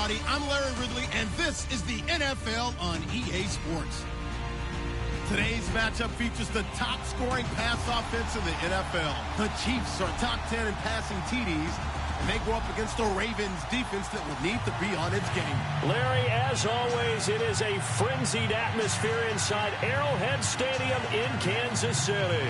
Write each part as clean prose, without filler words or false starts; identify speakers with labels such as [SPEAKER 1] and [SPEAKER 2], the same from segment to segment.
[SPEAKER 1] everybody. I'm Larry Ridley, and this is the NFL on EA Sports. Today's matchup features the top-scoring pass offense in the NFL. The Chiefs are top 10 in passing TDs, and they go up against the Ravens defense that will need to be on its game.
[SPEAKER 2] Larry, as always, it is a frenzied atmosphere inside Arrowhead Stadium in Kansas City.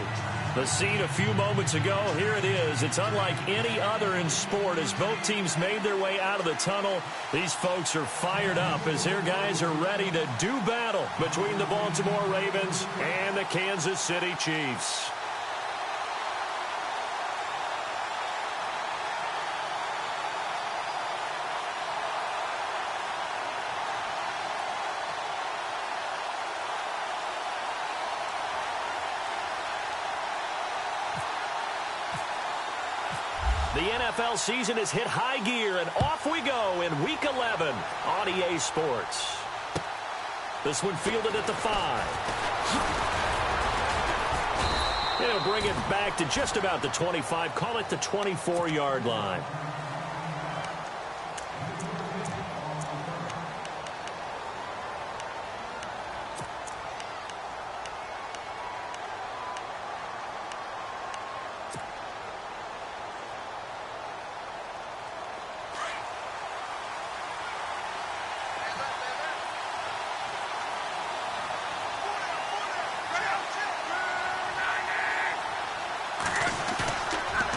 [SPEAKER 2] The scene a few moments ago, here it is. It's unlike any other in sport as both teams made their way out of the tunnel. These folks are fired up as their guys are ready to do battle between the Baltimore Ravens and the Kansas City Chiefs. The NFL season has hit high gear, and off we go in Week 11 on EA Sports. This one fielded at the 5. It'll bring it back to just about the 25. Call it the 24-yard line.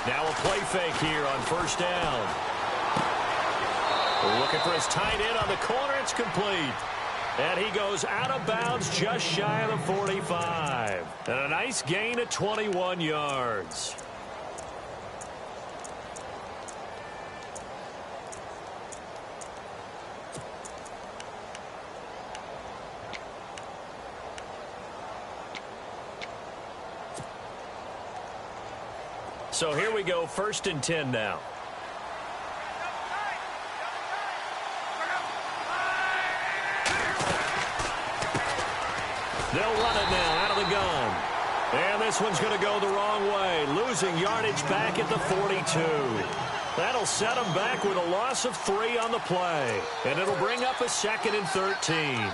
[SPEAKER 2] Now a play fake here on first down. Looking for his tight end on the corner. It's complete. And he goes out of bounds just shy of the 45. And a nice gain at 21 yards. So here we go, 1st and 10 now. They'll run it now out of the gun. And this one's going to go the wrong way, losing yardage back at the 42. That'll set them back with a loss of 3 on the play. And it'll bring up a 2nd and 13.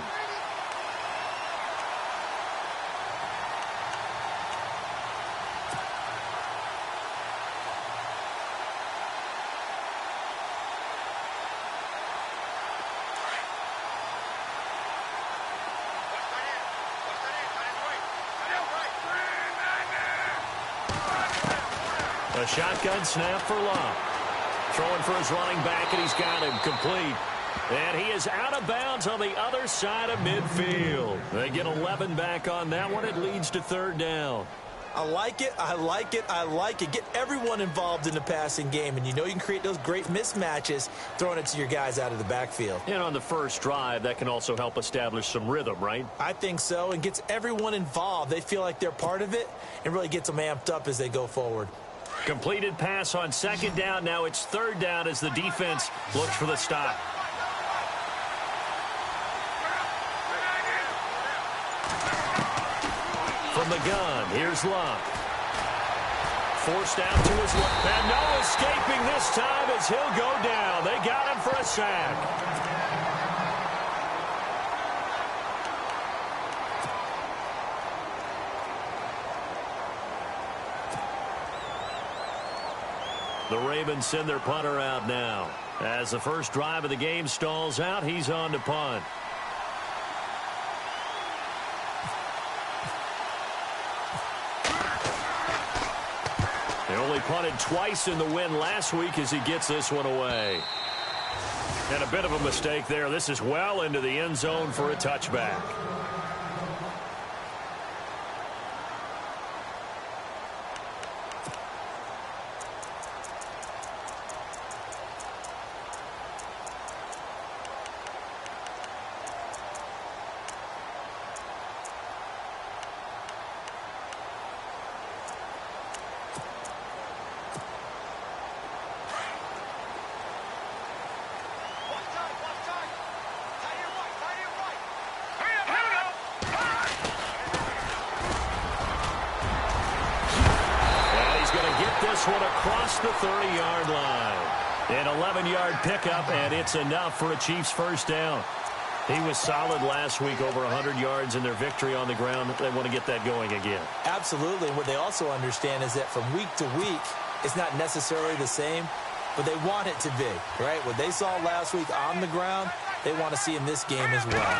[SPEAKER 2] A shotgun snap for Love. Throwing for his running back, and he's got him complete. And he is out of bounds on the other side of midfield. They get 11 back on that one. It leads to 3rd down.
[SPEAKER 3] I like it. I like it. I like it. Get everyone involved in the passing game, and you know you can create those great mismatches throwing it to your guys out of the backfield.
[SPEAKER 2] And on the first drive, that can also help establish some rhythm, right?
[SPEAKER 3] I think so, and gets everyone involved. They feel like they're part of it and really gets them amped up as they go forward.
[SPEAKER 2] Completed pass on 2nd down. Now it's 3rd down as the defense looks for the stop. From the gun, here's Luck. Forced out to his left. And no escaping this time as he'll go down. They got him for a sack. The Ravens send their punter out now. As the first drive of the game stalls out, he's on to punt. They only punted twice in the win last week as he gets this one away. And a bit of a mistake there. This is well into the end zone for a touchback. This one across the 30-yard line. An 11-yard pickup, and it's enough for a Chiefs first down. He was solid last week, over 100 yards in their victory on the ground. They want to get that going again.
[SPEAKER 3] Absolutely. And what they also understand is that from week to week, it's not necessarily the same, but they want it to be, right? What they saw last week on the ground, they want to see in this game as well.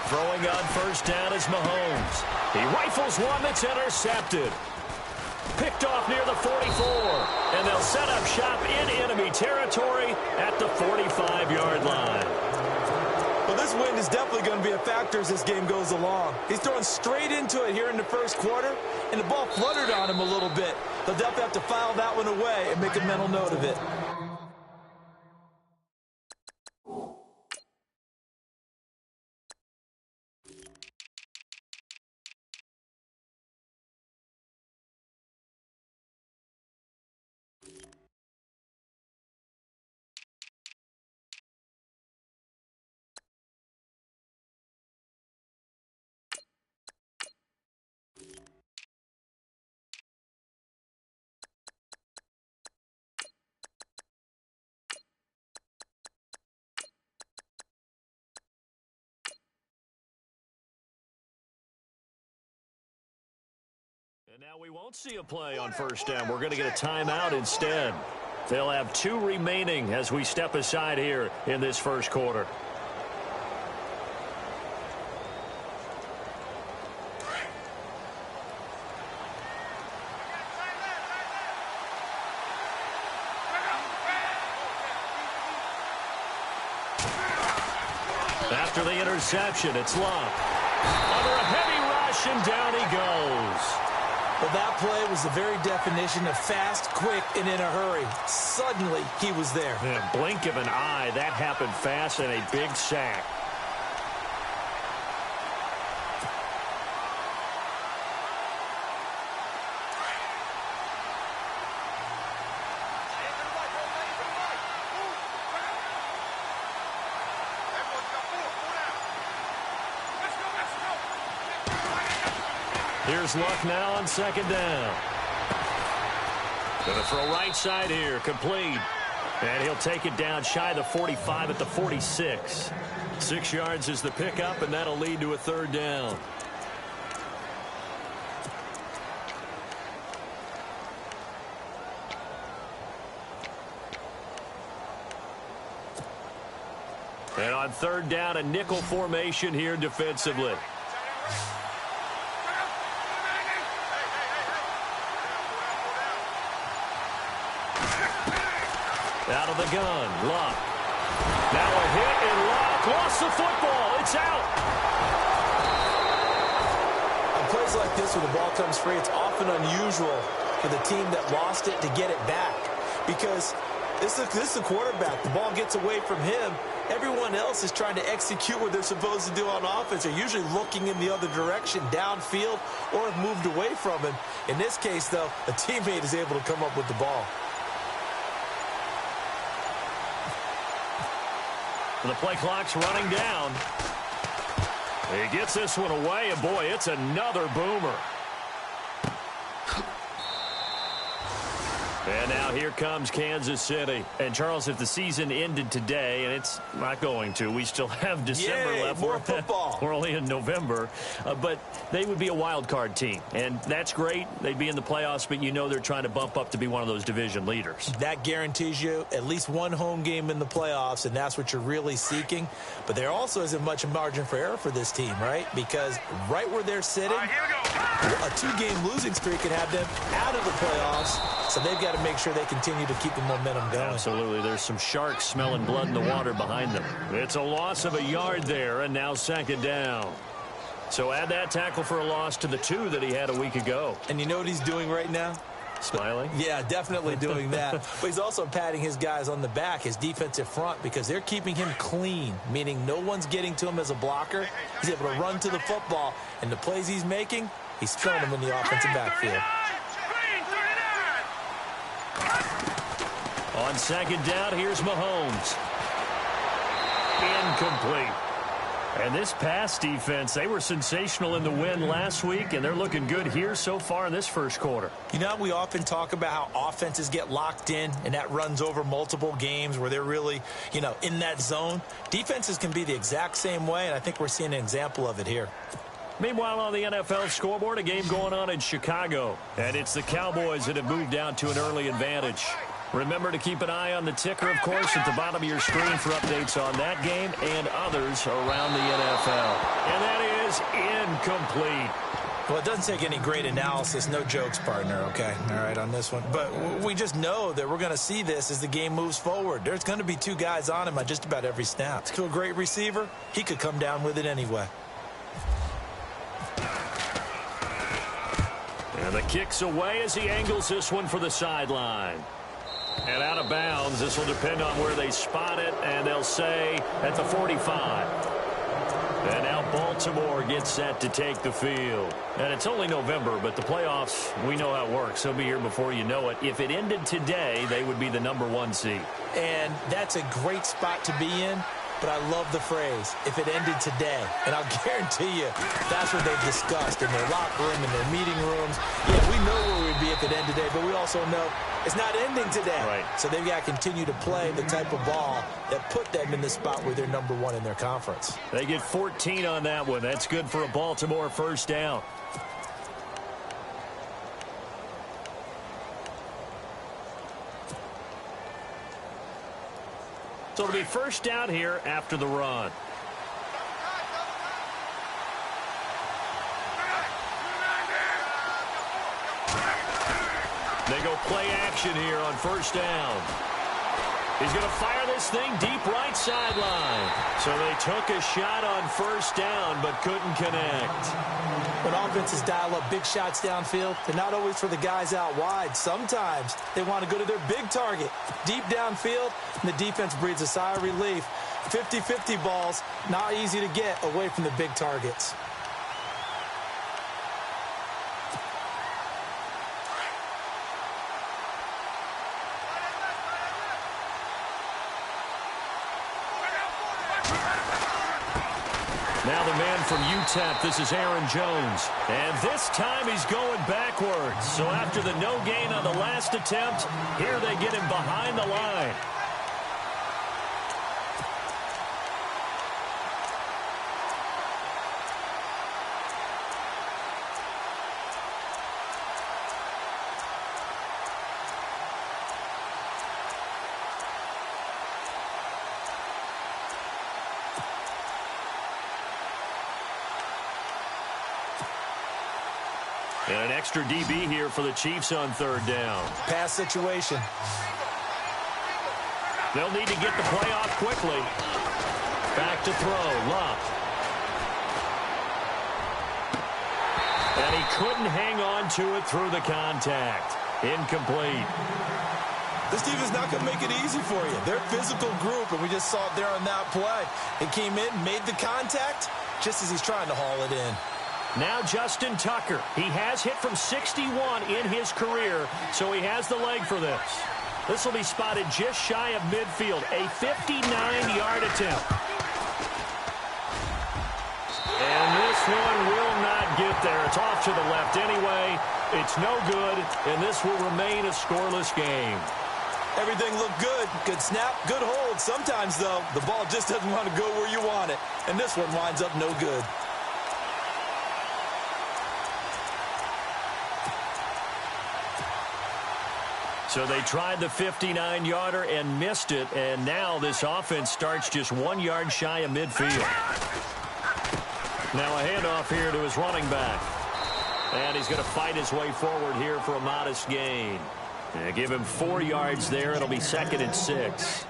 [SPEAKER 2] Throwing on first down is Mahomes. He rifles one that's intercepted. Picked off near the 44, and they'll set up shop in enemy territory at the 45-yard line.
[SPEAKER 3] Well, this wind is definitely going to be a factor as this game goes along. He's throwing straight into it here in the first quarter, and the ball fluttered on him a little bit. They'll definitely have to file that one away and make a mental note of it.
[SPEAKER 2] And now we won't see a play on first down. We're going to get a timeout instead. They'll have 2 remaining as we step aside here in this first quarter. After the interception, it's Love. Under a heavy rush, and down he goes.
[SPEAKER 3] Well, that play was the very definition of fast, quick, and in a hurry. Suddenly, he was there.
[SPEAKER 2] In a blink of an eye, that happened fast, and a big sack. Here's Luck now on second down. Gonna throw right side here, complete. And he'll take it down shy of the 45 at the 46. 6 yards is the pickup, and that'll lead to a third down. And on third down, a nickel formation here defensively. Out of the gun, Luck. Now a hit, and Luck lost the football. It's out.
[SPEAKER 3] On plays like this where the ball comes free, it's often unusual for the team that lost it to get it back. Because this is a quarterback. The ball gets away from him. Everyone else is trying to execute what they're supposed to do on offense. They're usually looking in the other direction, downfield, or have moved away from him. In this case, though, a teammate is able to come up with the ball.
[SPEAKER 2] The play clock's running down. He gets this one away, and boy, it's another boomer. And now here comes Kansas City. And, Charles, if the season ended today, and it's not going to, we still have December left.
[SPEAKER 3] More football.
[SPEAKER 2] We're only in November. But they would be a wild card team. And that's great. They'd be in the playoffs, but you know they're trying to bump up to be one of those division leaders.
[SPEAKER 3] That guarantees you at least one home game in the playoffs, and that's what you're really seeking. But there also isn't much margin for error for this team, right? Because right where they're sitting, a 2-game losing streak could have them out of the playoffs. So they've got to make sure they continue to keep the momentum going.
[SPEAKER 2] Absolutely. There's some sharks smelling blood in the water behind them. It's a loss of a yard there, and now second down. So add that tackle for a loss to the 2 that he had a week ago.
[SPEAKER 3] And you know what he's doing right now?
[SPEAKER 2] Smiling?
[SPEAKER 3] Yeah, definitely doing that. But he's also patting his guys on the back, his defensive front, because they're keeping him clean, meaning no one's getting to him as a blocker. He's able to run to the football, and the plays he's making, he's throwing them in the offensive backfield.
[SPEAKER 2] On second down, here's Mahomes. Incomplete. And this pass defense, they were sensational in the win last week, and they're looking good here so far in this first quarter.
[SPEAKER 3] You know, we often talk about how offenses get locked in, and that runs over multiple games where they're really, you know, in that zone. Defenses can be the exact same way, and I think we're seeing an example of it here.
[SPEAKER 2] Meanwhile, on the NFL scoreboard, a game going on in Chicago, and it's the Cowboys that have moved down to an early advantage. Remember to keep an eye on the ticker, of course, at the bottom of your screen for updates on that game and others around the NFL. And that is incomplete.
[SPEAKER 3] Well, it doesn't take any great analysis. No jokes, partner, okay? All right, on this one. But we just know that we're going to see this as the game moves forward. There's going to be two guys on him on just about every snap. To a great receiver, he could come down with it anyway.
[SPEAKER 2] And the kick's away as he angles this one for the sideline. And out of bounds, this will depend on where they spot it, and they'll say at the 45. And now Baltimore gets set to take the field. And it's only November, but the playoffs, we know how it works. They'll be here before you know it. If it ended today, they would be the #1 seed.
[SPEAKER 3] And that's a great spot to be in. But I love the phrase, if it ended today. And I'll guarantee you, that's what they've discussed in their locker room, in their meeting rooms. Yeah, we know where we'd be if it ended today, but we also know it's not ending today.
[SPEAKER 2] Right.
[SPEAKER 3] So they've got to continue to play the type of ball that put them in the spot where they're #1 in their conference.
[SPEAKER 2] They get 14 on that one. That's good for a Baltimore first down. So it'll be first down here after the run. They go play action here on first down. He's going to fire this thing deep right sideline. So they took a shot on first down but couldn't connect.
[SPEAKER 3] When offenses dial up big shots downfield, they're not always for the guys out wide. Sometimes they want to go to their big target, deep downfield, and the defense breathes a sigh of relief. 50-50 balls, not easy to get away from the big targets.
[SPEAKER 2] Now the man from UTEP, this is Aaron Jones. And this time he's going backwards. So after the no gain on the last attempt, here they get him behind the line. And an extra DB here for the Chiefs on third down.
[SPEAKER 3] Pass situation.
[SPEAKER 2] They'll need to get the play off quickly. Back to throw. Luck. And he couldn't hang on to it through the contact. Incomplete.
[SPEAKER 3] This defense is not going to make it easy for you. They're a physical group, and we just saw it there on that play. It came in, made the contact, just as he's trying to haul it in.
[SPEAKER 2] Now Justin Tucker. He has hit from 61 in his career, so he has the leg for this. This will be spotted just shy of midfield. A 59-yard attempt. And this one will not get there. It's off to the left anyway. It's no good, and this will remain a scoreless game.
[SPEAKER 3] Everything looked good. Good snap, good hold. Sometimes, though, the ball just doesn't want to go where you want it. And this one winds up no good.
[SPEAKER 2] So they tried the 59-yarder and missed it, and now this offense starts just 1 yard shy of midfield. Now a handoff here to his running back. And he's going to fight his way forward here for a modest gain. Give him 4 yards there. It'll be 2nd and 6.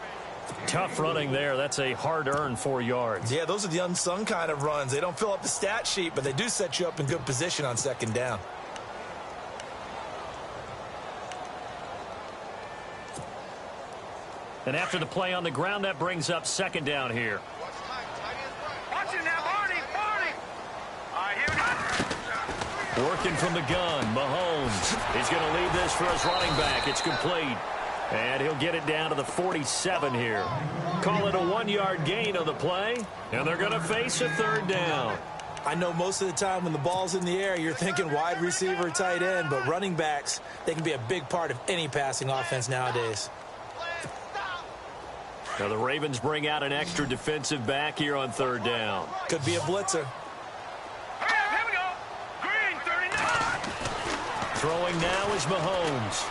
[SPEAKER 2] Tough running there. That's a hard-earned 4 yards.
[SPEAKER 3] Yeah, those are the unsung kind of runs. They don't fill up the stat sheet, but they do set you up in good position on 2nd down.
[SPEAKER 2] And after the play on the ground, that brings up 2nd down here.
[SPEAKER 4] Watch it now, Barney. All right, here we go.
[SPEAKER 2] Working from the gun, Mahomes. He's going to lead this for his running back. It's complete. And he'll get it down to the 47 here. Call it a 1-yard gain on the play, and they're going to face a third down.
[SPEAKER 3] I know most of the time when the ball's in the air, you're thinking wide receiver, tight end, but running backs, they can be a big part of any passing offense nowadays.
[SPEAKER 2] Now the Ravens bring out an extra defensive back here on third down.
[SPEAKER 3] Could be a blitzer.
[SPEAKER 4] Here we go. Green, 39.
[SPEAKER 2] Throwing now is Mahomes.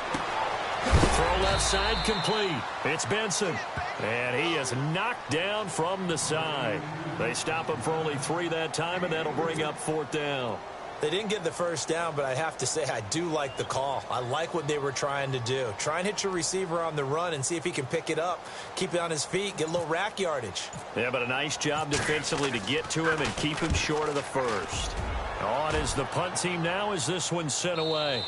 [SPEAKER 2] Throw left side complete. It's Benson. And he is knocked down from the side. They stop him for only 3 that time, and that'll bring up fourth down.
[SPEAKER 3] They didn't get the first down, but I have to say I do like the call. I like what they were trying to do. Try and hit your receiver on the run and see if he can pick it up, keep it on his feet, get a little rack yardage.
[SPEAKER 2] Yeah, but a nice job defensively to get to him and keep him short of the first. On is the punt team now as this one's sent away.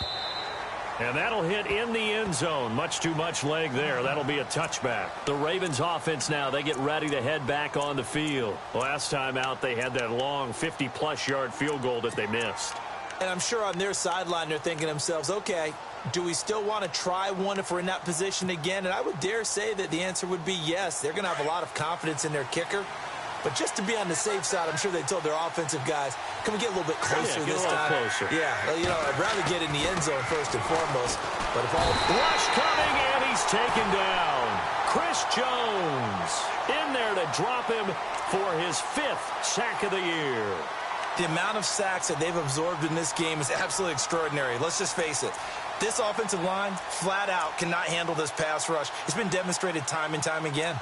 [SPEAKER 2] And that'll hit in the end zone. Much too much leg there. That'll be a touchback. The Ravens offense now, they get ready to head back on the field. Last time out, they had that long 50-plus yard field goal that they missed.
[SPEAKER 3] And I'm sure on their sideline, they're thinking to themselves, okay, do we still want to try one if we're in that position again? And I would dare say that the answer would be yes. They're going to have a lot of confidence in their kicker. But just to be on the safe side, I'm sure they told their offensive guys, can we get a little bit closer this time?
[SPEAKER 2] Closer.
[SPEAKER 3] Yeah, you know, I'd rather get in the end zone first and foremost. But if all...
[SPEAKER 2] Rush coming, and he's taken down. Chris Jones in there to drop him for his 5th sack of the year.
[SPEAKER 3] The amount of sacks that they've absorbed in this game is absolutely extraordinary. Let's just face it. This offensive line, flat out, cannot handle this pass rush. It's been demonstrated time and time again.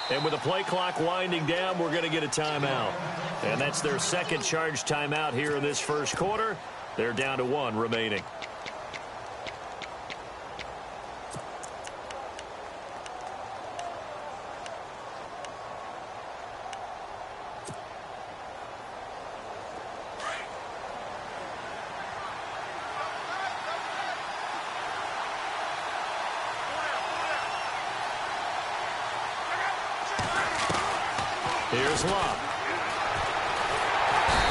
[SPEAKER 2] And with the play clock winding down, we're going to get a timeout. And that's their second charge timeout here in this first quarter. They're down to 1 remaining. Here's Love.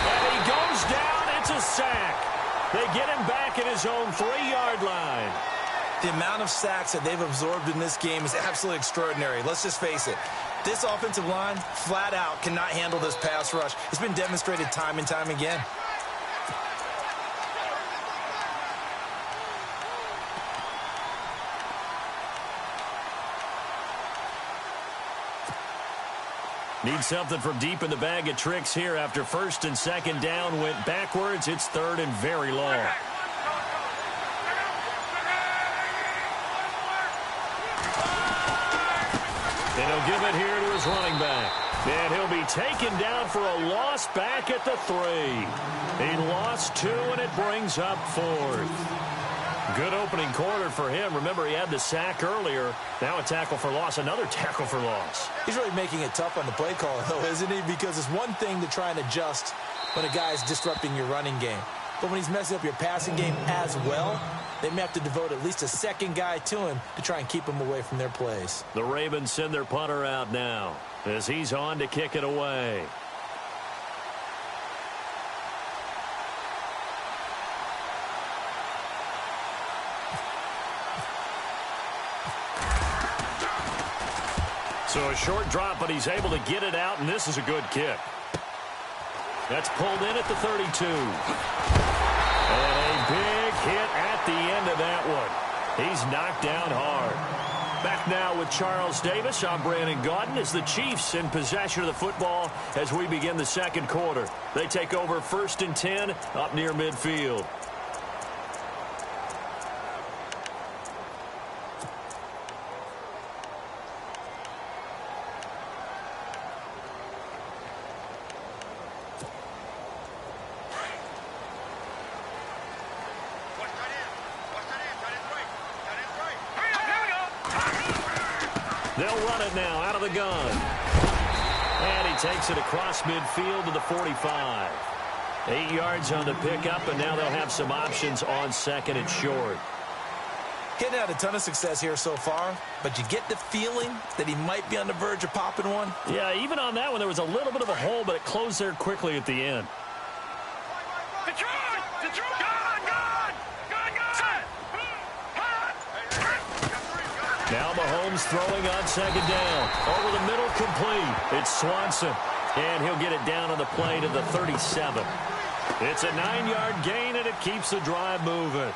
[SPEAKER 2] And he goes down. It's a sack. They get him back at his own 3-yard line.
[SPEAKER 3] The amount of sacks that they've absorbed in this game is absolutely extraordinary. Let's just face it. This offensive line, flat out, cannot handle this pass rush. It's been demonstrated time and time again.
[SPEAKER 2] Need something from deep in the bag of tricks here after first and second down went backwards. It's third and very long. And he'll give it here to his running back. And he'll be taken down for a loss back at the 3. He lost 2, and it brings up 4th. Good opening quarter for him. Remember, he had the sack earlier. Now a tackle for loss, another tackle for loss.
[SPEAKER 3] He's really making it tough on the play call, though, isn't he? Because it's one thing to try and adjust when a guy's disrupting your running game. But when he's messing up your passing game as well, they may have to devote at least a second guy to him to try and keep him away from their plays.
[SPEAKER 2] The Ravens send their punter out now as he's on to kick it away. So a short drop, but he's able to get it out, and this is a good kick. That's pulled in at the 32. And a big hit at the end of that one. He's knocked down hard. Back now with Charles Davis. I'm Brandon Gaudin as the Chiefs in possession of the football as we begin the second quarter. They take over 1st and 10 up near midfield. They'll run it now out of the gun. And he takes it across midfield to the 45. 8 yards on the pickup, and now they'll have some options on second and short.
[SPEAKER 3] Getting had a ton of success here so far, but you get the feeling that he might be on the verge of popping one.
[SPEAKER 2] Yeah, even on that one, there was a little bit of a hole, but it closed there quickly at the end. Now Mahomes throwing on second down. Over the middle, complete. It's Swanson, and he'll get it down on the play to the 37. It's a 9-yard gain, and it keeps the drive moving.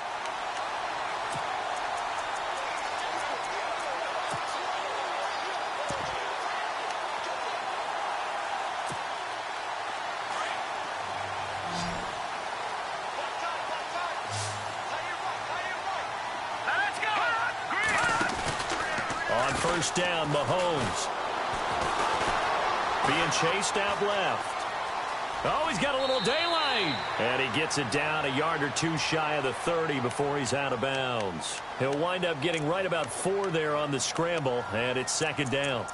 [SPEAKER 2] First down, Mahomes. Being chased out left. Oh, he's got a little daylight. And he gets it down a yard or two shy of the 30 before he's out of bounds. He'll wind up getting right about 4 there on the scramble, and it's second down.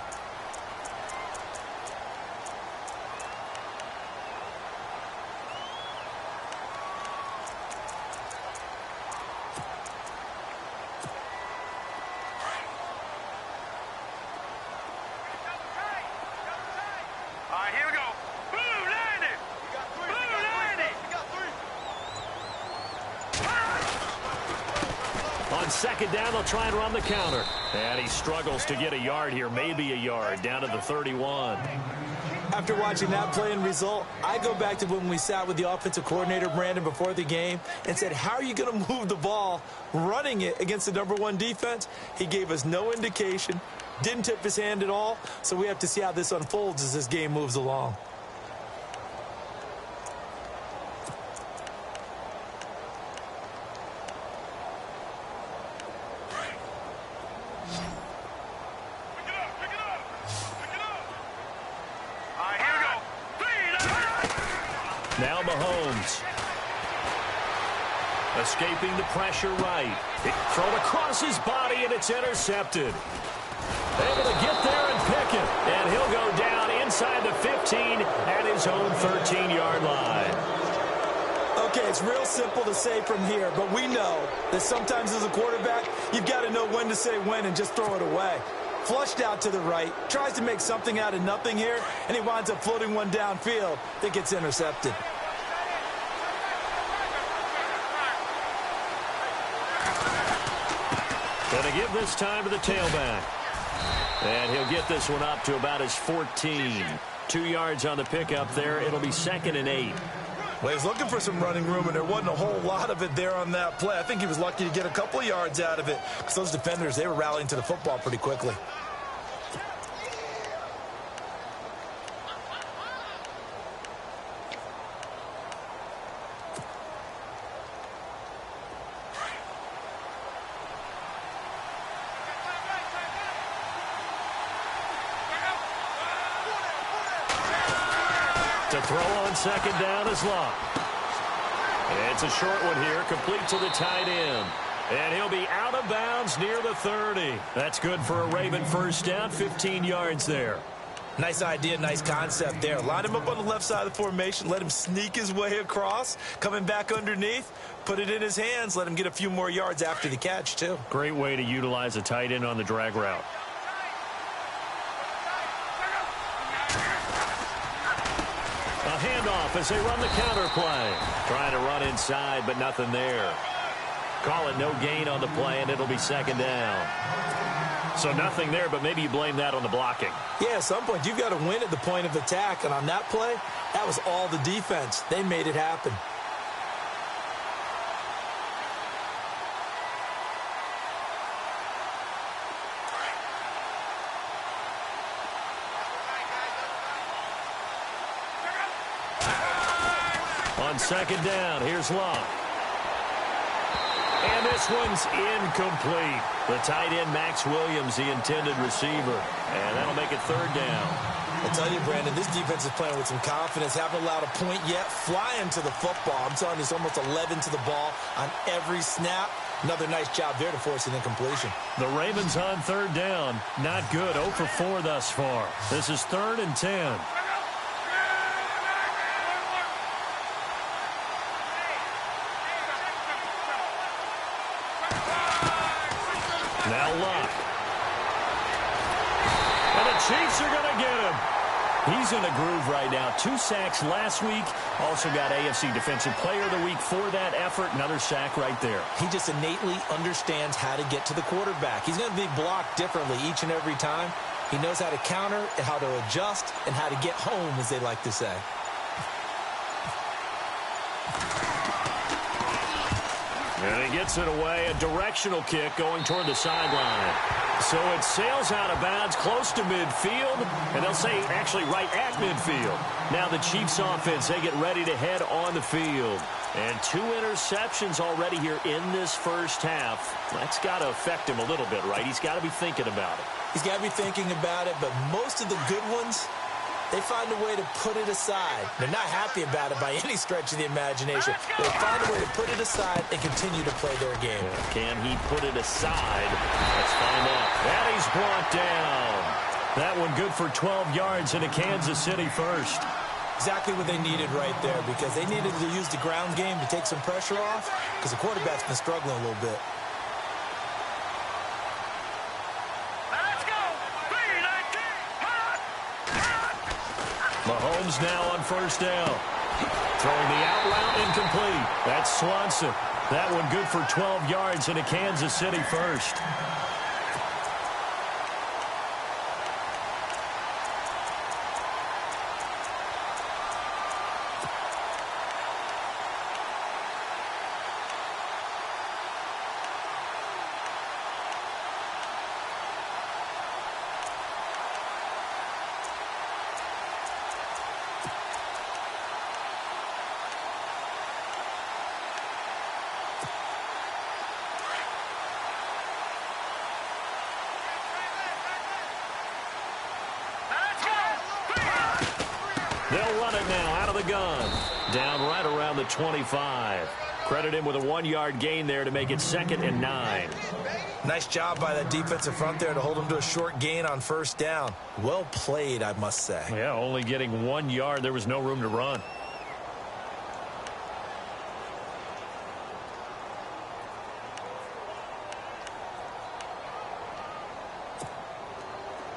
[SPEAKER 2] Second down, they'll try and run the counter. And he struggles to get a yard here, maybe a yard, down to the 31.
[SPEAKER 3] After watching that play and result, I go back to when we sat with the offensive coordinator, Brandon, before the game and said, how are you going to move the ball running it against the #1 defense? He gave us no indication, didn't tip his hand at all, so we have to see how this unfolds as this game moves along.
[SPEAKER 2] Now Mahomes. Escaping the pressure right. Thrown across his body, and it's intercepted. Able to get there and pick it. And he'll go down inside the 15 at his own 13-yard line.
[SPEAKER 3] Okay, it's real simple to say from here, but we know that sometimes as a quarterback, you've got to know when to say when and just throw it away. Flushed out to the right, tries to make something out of nothing here, and he winds up floating one downfield that gets intercepted.
[SPEAKER 2] Going to give this time to the tailback. And he'll get this one up to about his 14. 2 yards on the pickup there. It'll be 2nd and 8.
[SPEAKER 3] Well, he was looking for some running room, and there wasn't a whole lot of it there on that play. I think he was lucky to get a couple of yards out of it because those defenders, they were rallying to the football pretty quickly.
[SPEAKER 2] To throw on second down is Locke. It's a short one here, complete to the tight end. And he'll be out of bounds near the 30. That's good for a Raven first down, 15 yards there.
[SPEAKER 3] Nice idea, nice concept there. Line him up on the left side of the formation, let him sneak his way across, coming back underneath, put it in his hands, let him get a few more yards after the catch, too.
[SPEAKER 2] Great way to utilize a tight end on the drag route. Handoff as they run the counter play. Trying to run inside, but nothing there. Call it no gain on the play, and it'll be second down. So nothing there, but maybe you blame that on the blocking.
[SPEAKER 3] Yeah, at some point, you've got to win at the point of attack, and on that play, that was all the defense. They made it happen.
[SPEAKER 2] On second down, here's Locke. And this one's incomplete. The tight end, Max Williams, the intended receiver. And that'll make it third down.
[SPEAKER 3] I tell you, Brandon, this defense is playing with some confidence. Haven't allowed a point yet. Flying to the football. I'm telling you, it's almost 11 to the ball on every snap. Another nice job there to force an incompletion.
[SPEAKER 2] The Ravens on third down. Not good. 0 for 4 thus far. This is 3rd and 10. Chiefs are going to get him. He's in a groove right now. 2 sacks last week. Also got AFC Defensive Player of the Week for that effort. Another sack right there.
[SPEAKER 3] He just innately understands how to get to the quarterback. He's going to be blocked differently each and every time. He knows how to counter and how to adjust and how to get home, as they like to say.
[SPEAKER 2] And he gets it away. A directional kick going toward the sideline. So it sails out of bounds close to midfield. And they'll say actually right at midfield. Now the Chiefs offense, they get ready to head on the field. And 2 interceptions already here in this first half. That's got to affect him a little bit, right? He's got to be thinking about it.
[SPEAKER 3] He's got to be thinking about it, but most of the good ones, they find a way to put it aside. They're not happy about it by any stretch of the imagination. They find a way to put it aside and continue to play their game.
[SPEAKER 2] Can he put it aside? Let's find out. And he's brought down. That one good for 12 yards into Kansas City first.
[SPEAKER 3] Exactly what they needed right there, because they needed to use the ground game to take some pressure off, because the quarterback's been struggling a little bit.
[SPEAKER 2] Mahomes now on first down. Throwing the out route incomplete. That's Swanson. That one good for 12 yards into Kansas City first. They'll run it now out of the gun. Down right around the 25. Credit him with a 1-yard gain there to make it 2nd and 9.
[SPEAKER 3] Nice job by that defensive front there to hold him to a short gain on first down. Well played, I must say.
[SPEAKER 2] Yeah, only getting 1 yard. There was no room to run.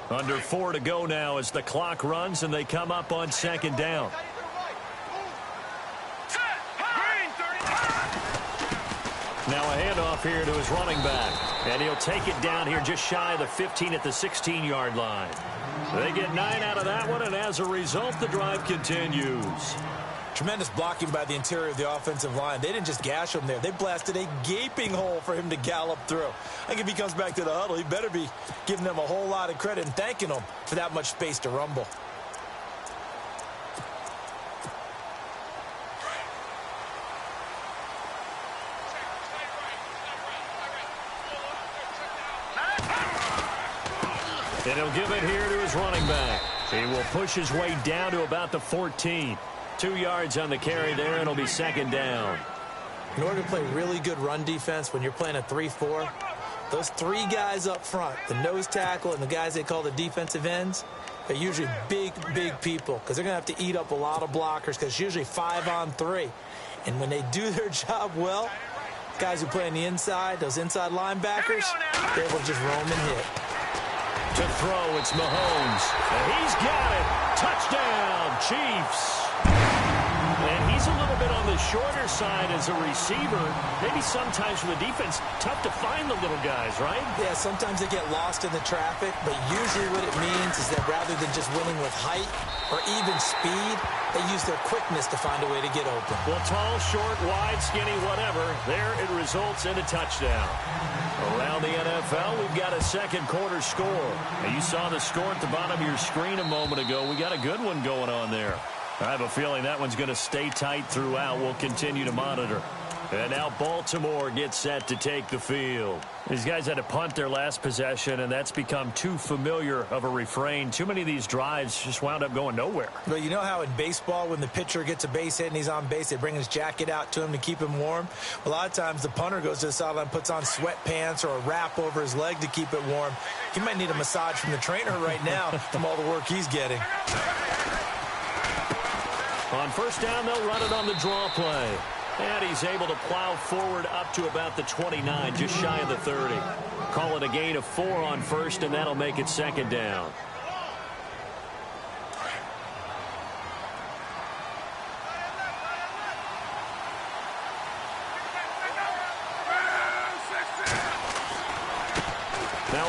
[SPEAKER 2] Under 4 to go now as the clock runs and they come up on 2nd down. Now a handoff here to his running back. And he'll take it down here just shy of the 15 at the 16-yard line. They get 9 out of that one, and as a result, the drive continues.
[SPEAKER 3] Tremendous blocking by the interior of the offensive line. They didn't just gash him there. They blasted a gaping hole for him to gallop through. I think if he comes back to the huddle, he better be giving them a whole lot of credit and thanking them for that much space to rumble.
[SPEAKER 2] And he'll give it here to his running back. He will push his way down to about the 14. 2 yards on the carry there, and it'll be 2nd down.
[SPEAKER 3] In order to play really good run defense when you're playing a 3-4, those 3 guys up front, the nose tackle and the guys they call the defensive ends, they're usually big, big people because they're going to have to eat up a lot of blockers because it's usually 5-on-3. And when they do their job well, guys who play on the inside, those inside linebackers, they're able to just roam and hit.
[SPEAKER 2] To throw, it's Mahomes. And he's got it. Touchdown, Chiefs. And he's a little bit on the shorter side as a receiver. Maybe sometimes for the defense, tough to find the little guys, right?
[SPEAKER 3] Yeah, sometimes they get lost in the traffic, but usually what it means is that rather than just winning with height or even speed, they use their quickness to find a way to get open.
[SPEAKER 2] Well, tall, short, wide, skinny, whatever, there it results in a touchdown. Around the NFL, we've got a second quarter score. Now, you saw the score at the bottom of your screen a moment ago. We got a good one going on there. I have a feeling that one's going to stay tight throughout. We'll continue to monitor. And now Baltimore gets set to take the field. These guys had to punt their last possession, and that's become too familiar of a refrain. Too many of these drives just wound up going nowhere.
[SPEAKER 3] But you know how in baseball, when the pitcher gets a base hit and he's on base, they bring his jacket out to him to keep him warm? A lot of times the punter goes to the sideline, puts on sweatpants or a wrap over his leg to keep it warm. He might need a massage from the trainer right now from all the work he's getting.
[SPEAKER 2] On first down, they'll run it on the draw play. And he's able to plow forward up to about the 29, just shy of the 30. Call it a gain of 4 on first, and that'll make it 2nd down.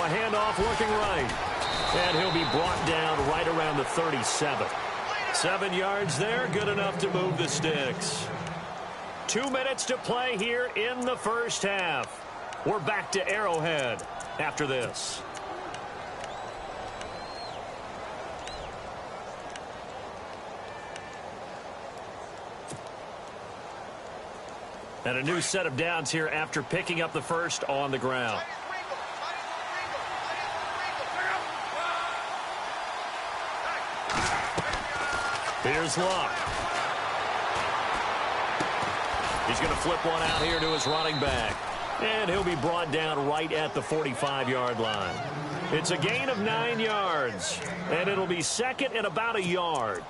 [SPEAKER 2] a handoff looking right. And he'll be brought down right around the 37. 7 yards there, good enough to move the sticks. 2 minutes to play here in the first half. We're back to Arrowhead after this. And a new set of downs here after picking up the first on the ground. Here's Luck. He's going to flip one out here to his running back. And he'll be brought down right at the 45-yard line. It's a gain of 9 yards. And it'll be second and about a yard.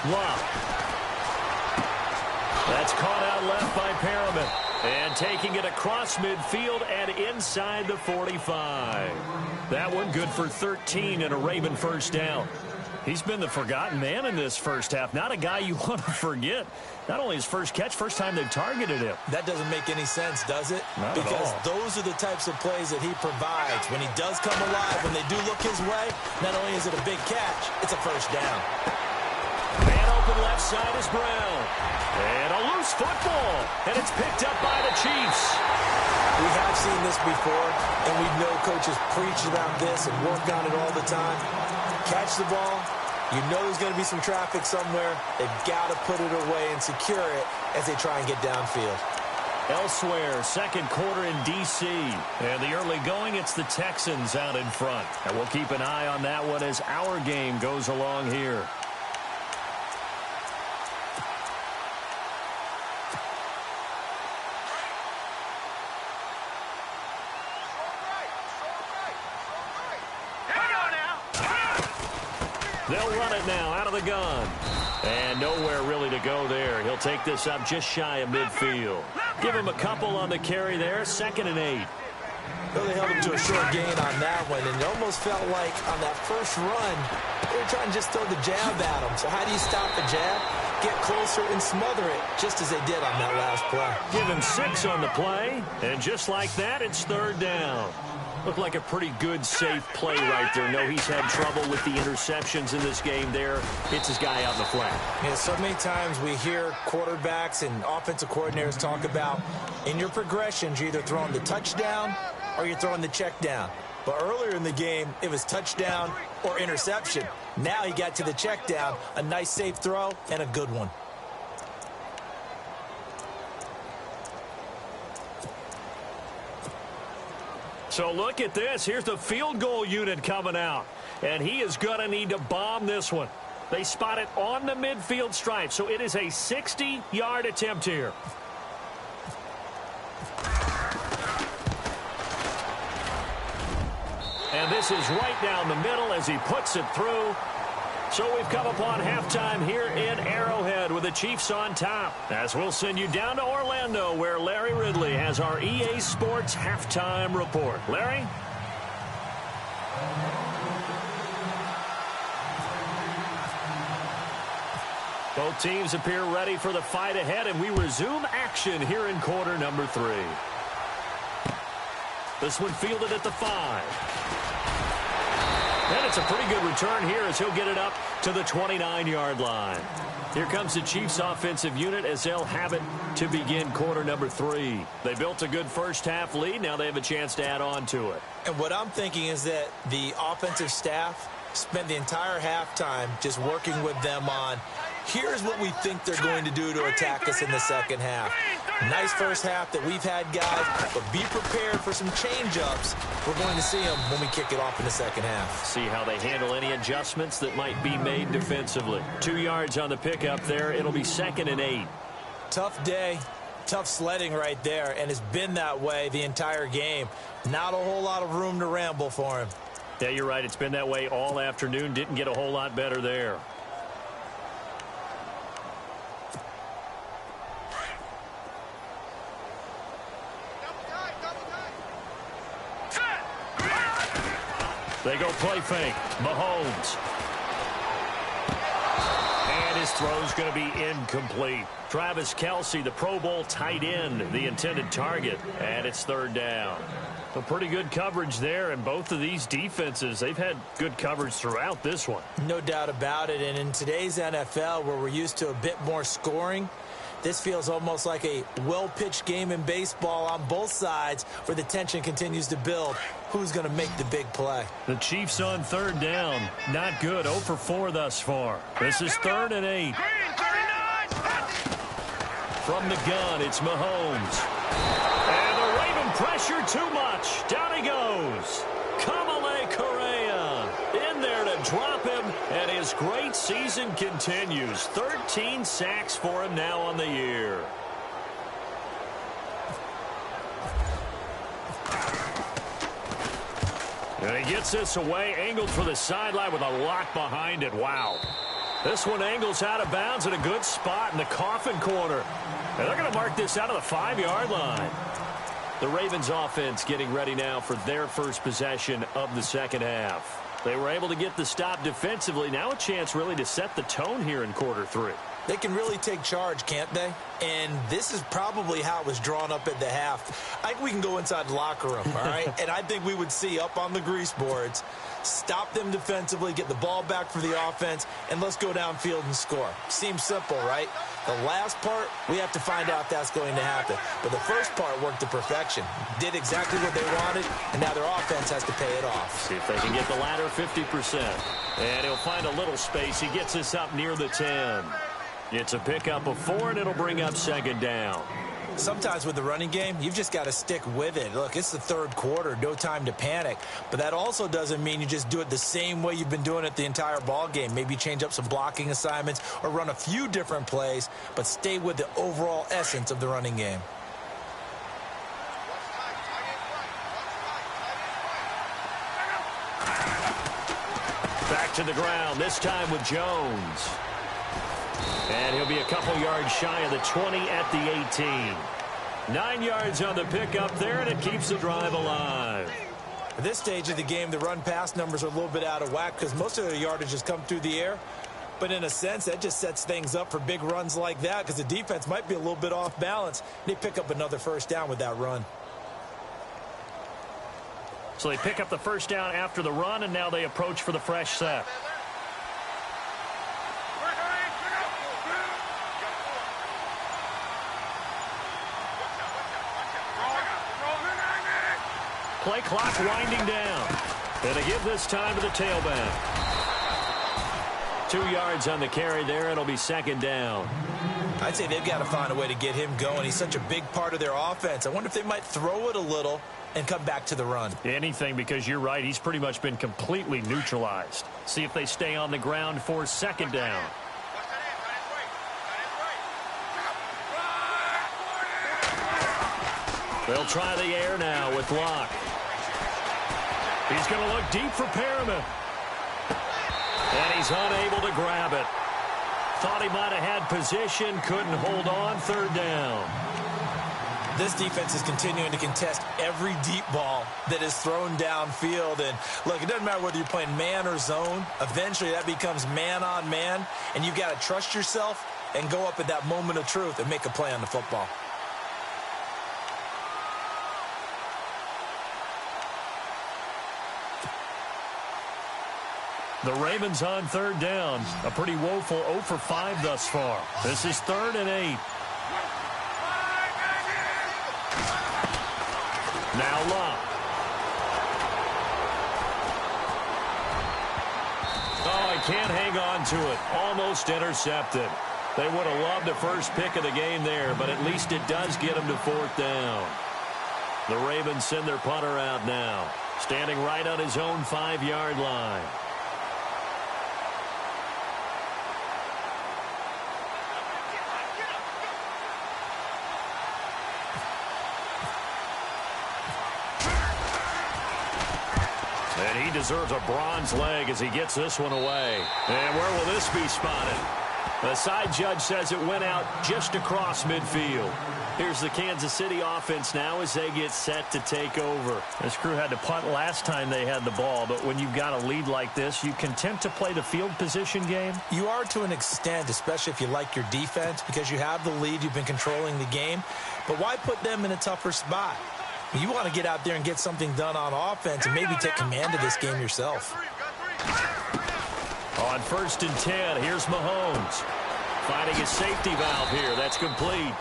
[SPEAKER 2] Luck. That's caught out left by Perriman. And taking it across midfield and inside the 45. That one good for 13 and a Raven first down. He's been the forgotten man in this first half. Not a guy you want to forget. Not only his first catch, first time they've targeted him.
[SPEAKER 3] That doesn't make any sense, does it?
[SPEAKER 2] Not
[SPEAKER 3] because
[SPEAKER 2] at all.
[SPEAKER 3] Those are the types of plays that he provides. When he does come alive, when they do look his way, not only is it a big catch, it's a first down.
[SPEAKER 2] Man open left side is Brown. And a loose football. And it's picked up by the Chiefs.
[SPEAKER 3] We have seen this before, and we know coaches preach about this and work on it all the time. Catch the ball. You know there's going to be some traffic somewhere. They've got to put it away and secure it as they try and get downfield.
[SPEAKER 2] Elsewhere, second quarter in D.C. And the early going, it's the Texans out in front. And we'll keep an eye on that one as our game goes along here. They'll run it now out of the gun. And nowhere really to go there. He'll take this up just shy of midfield. Give him a couple on the carry there. 2nd and 8.
[SPEAKER 3] Well, they held him to a short gain on that one, and it almost felt like on that first run, they were trying to just throw the jab at him. So how do you stop the jab? Get closer and smother it, just as they did on that last play.
[SPEAKER 2] Give him 6 on the play, and just like that, it's 3rd down. Looked like a pretty good, safe play right there. No, he's had trouble with the interceptions in this game there. Hits his guy out in the flat.
[SPEAKER 3] Yeah, so many times we hear quarterbacks and offensive coordinators talk about in your progressions, you're either throwing the touchdown or you're throwing the check down. But earlier in the game, it was touchdown or interception. Now he got to the check down, a nice safe throw, and a good one.
[SPEAKER 2] So look at this. Here's the field goal unit coming out. And he is going to need to bomb this one. They spot it on the midfield stripe. So it is a 60-yard attempt here. And this is right down the middle as he puts it through. So we've come upon halftime here in Arrowhead with the Chiefs on top. As we'll send you down to Orlando where Larry Ridley has our EA Sports halftime report. Larry? Both teams appear ready for the fight ahead, and we resume action here in quarter number 3. This one fielded at the 5. And it's a pretty good return here as he'll get it up to the 29-yard line. Here comes the Chiefs offensive unit as they'll have it to begin quarter number 3. They built a good first half lead. Now they have a chance to add on to it.
[SPEAKER 3] And what I'm thinking is that the offensive staff spent the entire halftime just working with them on, here's what we think they're going to do to attack us in the second half. Nice first half that we've had, guys, but be prepared for some change-ups. We're going to see them when we kick it off in the second half.
[SPEAKER 2] See how they handle any adjustments that might be made defensively. 2 yards on the pickup there. It'll be 2nd and 8.
[SPEAKER 3] Tough day, tough sledding right there, and it's been that way the entire game. Not a whole lot of room to ramble for him.
[SPEAKER 2] Yeah, you're right. It's been that way all afternoon. Didn't get a whole lot better there. They go play fake. Mahomes. And his throw's going to be incomplete. Travis Kelce, the Pro Bowl tight end, the intended target. And it's third down. So pretty good coverage there, and both of these defenses, they've had good coverage throughout this one.
[SPEAKER 3] No doubt about it, and in today's NFL, where we're used to a bit more scoring, this feels almost like a well-pitched game in baseball on both sides where the tension continues to build. Who's going to make the big play?
[SPEAKER 2] The Chiefs on third down. Not good. 0 for 4 thus far. This is 3rd and 8. From the gun, it's Mahomes. And the Raven pressure too much. Down he goes. Kamale Correa in there to drop him, and his great season continues. 13 sacks for him now on the year. And he gets this away, angled for the sideline with a lot behind it. Wow. This one angles out of bounds in a good spot in the coffin corner. And they're going to mark this out of the 5-yard line. The Ravens offense getting ready now for their first possession of the second half. They were able to get the stop defensively. Now a chance really to set the tone here in quarter 3.
[SPEAKER 3] They can really take charge, can't they? And this is probably how it was drawn up at the half. I think we can go inside the locker room, all right? And I think we would see up on the grease boards, stop them defensively, get the ball back for the offense, and let's go downfield and score. Seems simple, right? The last part, we have to find out if that's going to happen. But the first part worked to perfection. Did exactly what they wanted, and now their offense has to pay it off.
[SPEAKER 2] See if they can get the latter 50%. And he'll find a little space. He gets us up near the 10. It's a pickup of 4, and it'll bring up second down.
[SPEAKER 3] Sometimes with the running game, you've just got to stick with it. Look, it's the third quarter, no time to panic. But that also doesn't mean you just do it the same way you've been doing it the entire ball game. Maybe change up some blocking assignments or run a few different plays, but stay with the overall essence of the running game.
[SPEAKER 2] Back to the ground, this time with Jones. And he'll be a couple yards shy of the 20 at the 18. 9 yards on the pickup there, and it keeps the drive alive.
[SPEAKER 3] At this stage of the game, the run-pass numbers are a little bit out of whack because most of their yardage has come through the air. But in a sense, that just sets things up for big runs like that because the defense might be a little bit off balance. They pick up another first down with that run.
[SPEAKER 2] So they pick up the first down after the run, and now they approach for the fresh set. Play clock winding down. And they give this time to the tailback. 2 yards on the carry there. It'll be second down.
[SPEAKER 3] I'd say they've got to find a way to get him going. He's such a big part of their offense. I wonder if they might throw it a little and come back to the run.
[SPEAKER 2] Anything, because you're right. He's pretty much been completely neutralized. See if they stay on the ground for second down. They'll try the air now with Locke. He's going to look deep for Perriman. And he's unable to grab it. Thought he might have had position, couldn't hold on, third down.
[SPEAKER 3] This defense is continuing to contest every deep ball that is thrown downfield. And look, it doesn't matter whether you're playing man or zone. Eventually that becomes man on man. And you've got to trust yourself and go up at that moment of truth and make a play on the football.
[SPEAKER 2] The Ravens on third down. A pretty woeful 0 for 5 thus far. This is 3rd and 8. Now Locke. Oh, he can't hang on to it. Almost intercepted. They would have loved the first pick of the game there, but at least it does get them to 4th down. The Ravens send their punter out now, standing right on his own 5-yard line. And he deserves a bronze leg as he gets this one away. And where will this be spotted? The side judge says it went out just across midfield. Here's the Kansas City offense now as they get set to take over. This crew had to punt last time they had the ball, but when you've got a lead like this, you content to play the field position game?
[SPEAKER 3] You are to an extent, especially if you like your defense, because you have the lead, you've been controlling the game. But why put them in a tougher spot? You want to get out there and get something done on offense and maybe take command of this game yourself.
[SPEAKER 2] On 1st and 10, here's Mahomes. Finding his safety valve here. That's complete.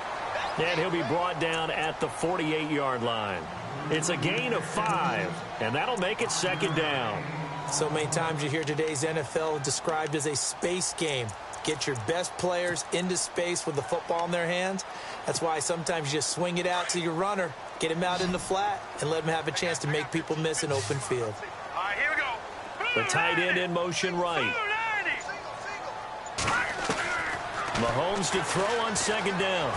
[SPEAKER 2] And he'll be brought down at the 48-yard line. It's a gain of 5, and that'll make it 2nd down.
[SPEAKER 3] So many times you hear today's NFL described as a space game. Get your best players into space with the football in their hands. That's why sometimes you just swing it out to your runner, get him out in the flat, and let him have a chance to make people miss an open field.
[SPEAKER 4] All right, here we go.
[SPEAKER 2] The tight end in motion right. Mahomes to throw on 2nd down.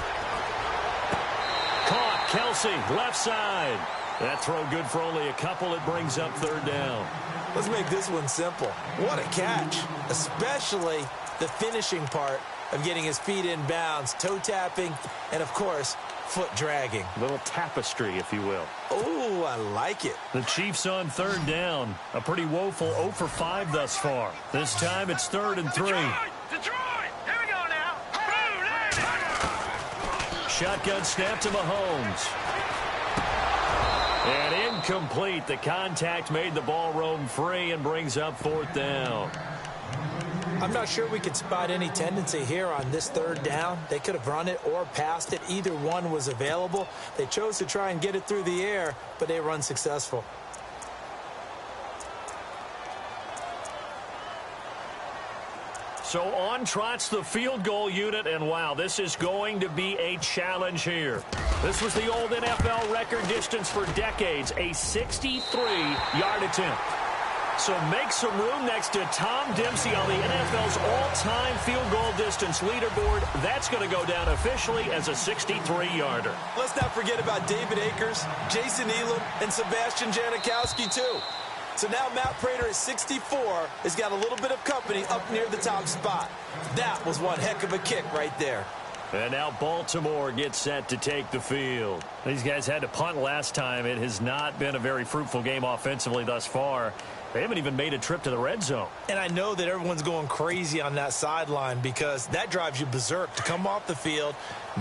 [SPEAKER 2] Caught, Kelsey, left side. That throw good for only a couple. It brings up 3rd down.
[SPEAKER 3] Let's make this one simple. What a catch, especially the finishing part of getting his feet in bounds, toe tapping, and, of course, foot dragging.
[SPEAKER 2] A little tapestry, if you will.
[SPEAKER 3] Oh, I like it.
[SPEAKER 2] The Chiefs on 3rd down. A pretty woeful 0 for 5 thus far. This time it's 3rd and 3.
[SPEAKER 4] Detroit! Here we go now.
[SPEAKER 2] Shotgun snap to Mahomes. And incomplete. The contact made the ball roam free and brings up 4th down.
[SPEAKER 3] I'm not sure we could spot any tendency here on this 3rd down. They could have run it or passed it. Either one was available. They chose to try and get it through the air, but they were unsuccessful.
[SPEAKER 2] So on trots the field goal unit, and wow, this is going to be a challenge here. This was the old NFL record distance for decades, a 63-yard attempt. So make some room next to Tom Dempsey on the NFL's all-time field goal distance leaderboard. That's going to go down officially as a 63-yarder.
[SPEAKER 3] Let's not forget about David Akers, Jason Elam, and Sebastian Janikowski, too. So now Matt Prater at 64 has got a little bit of company up near the top spot. That was one heck of a kick right there.
[SPEAKER 2] And now Baltimore gets set to take the field. These guys had to punt last time. It has not been a very fruitful game offensively thus far. They haven't even made a trip to the red zone.
[SPEAKER 3] And I know that everyone's going crazy on that sideline because that drives you berserk to come off the field,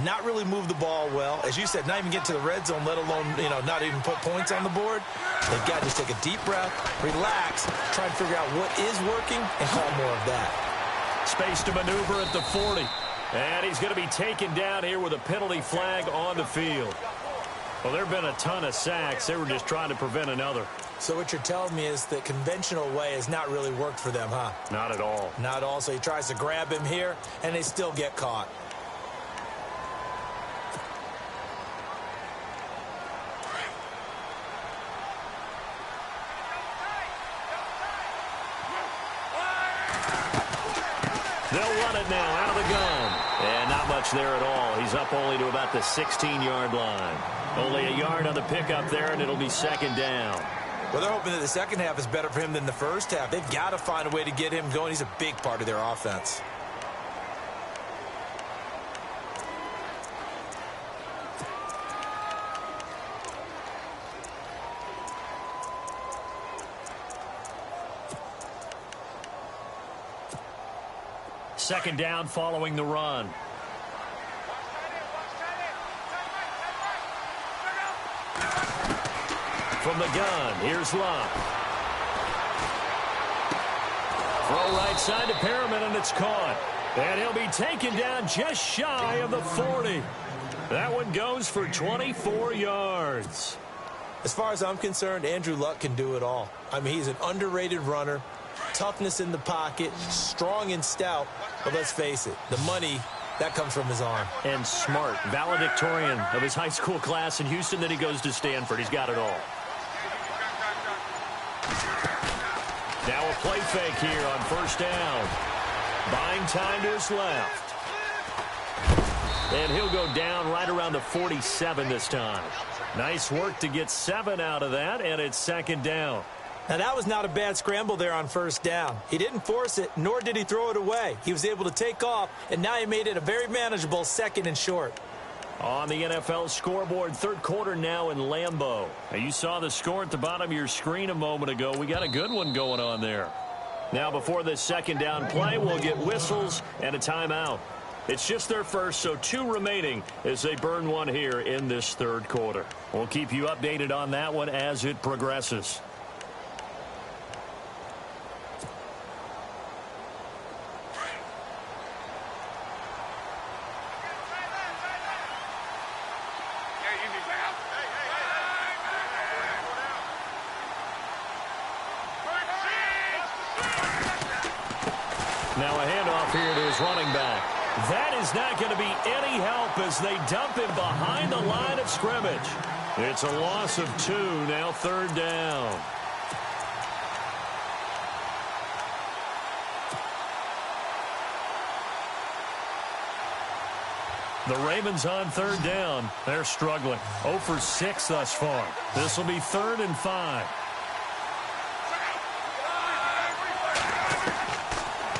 [SPEAKER 3] not really move the ball well. As you said, not even get to the red zone, let alone, not even put points on the board. They've got to just take a deep breath, relax, try and figure out what is working, and call more of that.
[SPEAKER 2] Space to maneuver at the 40. And he's going to be taken down here with a penalty flag on the field. Well, there have been a ton of sacks. They were just trying to prevent another.
[SPEAKER 3] So what you're telling me is the conventional way has not really worked for them, huh?
[SPEAKER 2] Not at all.
[SPEAKER 3] Not at all. So he tries to grab him here, and they still get caught.
[SPEAKER 2] They'll run it now out of the gun. And not much there at all. He's up only to about the 16-yard line. Only a yard on the pickup there, and it'll be 2nd down.
[SPEAKER 3] Well, they're hoping that the second half is better for him than the first half. They've got to find a way to get him going. He's a big part of their offense.
[SPEAKER 2] Second down following the run. From the gun, here's Luck. Throw right side to Perriman, and it's caught. And he'll be taken down just shy of the 40. That one goes for 24 yards.
[SPEAKER 3] As far as I'm concerned, Andrew Luck can do it all. I mean, he's an underrated runner, toughness in the pocket, strong and stout. But let's face it, the money, that comes from his arm.
[SPEAKER 2] And smart, valedictorian of his high school class in Houston. Then he goes to Stanford. He's got it all. Now a play fake here on 1st down. Buying time to his left. And he'll go down right around the 47 this time. Nice work to get 7 out of that, and it's 2nd down.
[SPEAKER 3] Now, that was not a bad scramble there on first down. He didn't force it, nor did he throw it away. He was able to take off, and now he made it a very manageable 2nd and short.
[SPEAKER 2] On the NFL scoreboard, third quarter now in Lambeau. Now, you saw the score at the bottom of your screen a moment ago. We got a good one going on there. Now, before this second down play, we'll get whistles and a timeout. It's just their first, so 2 remaining as they burn one here in this third quarter. We'll keep you updated on that one as it progresses. Now a handoff here to his running back. That is not going to be any help as they dump him behind the line of scrimmage. It's a loss of 2, now third down. The Ravens on third down. They're struggling. 0 for 6 thus far. This will be 3rd and 5.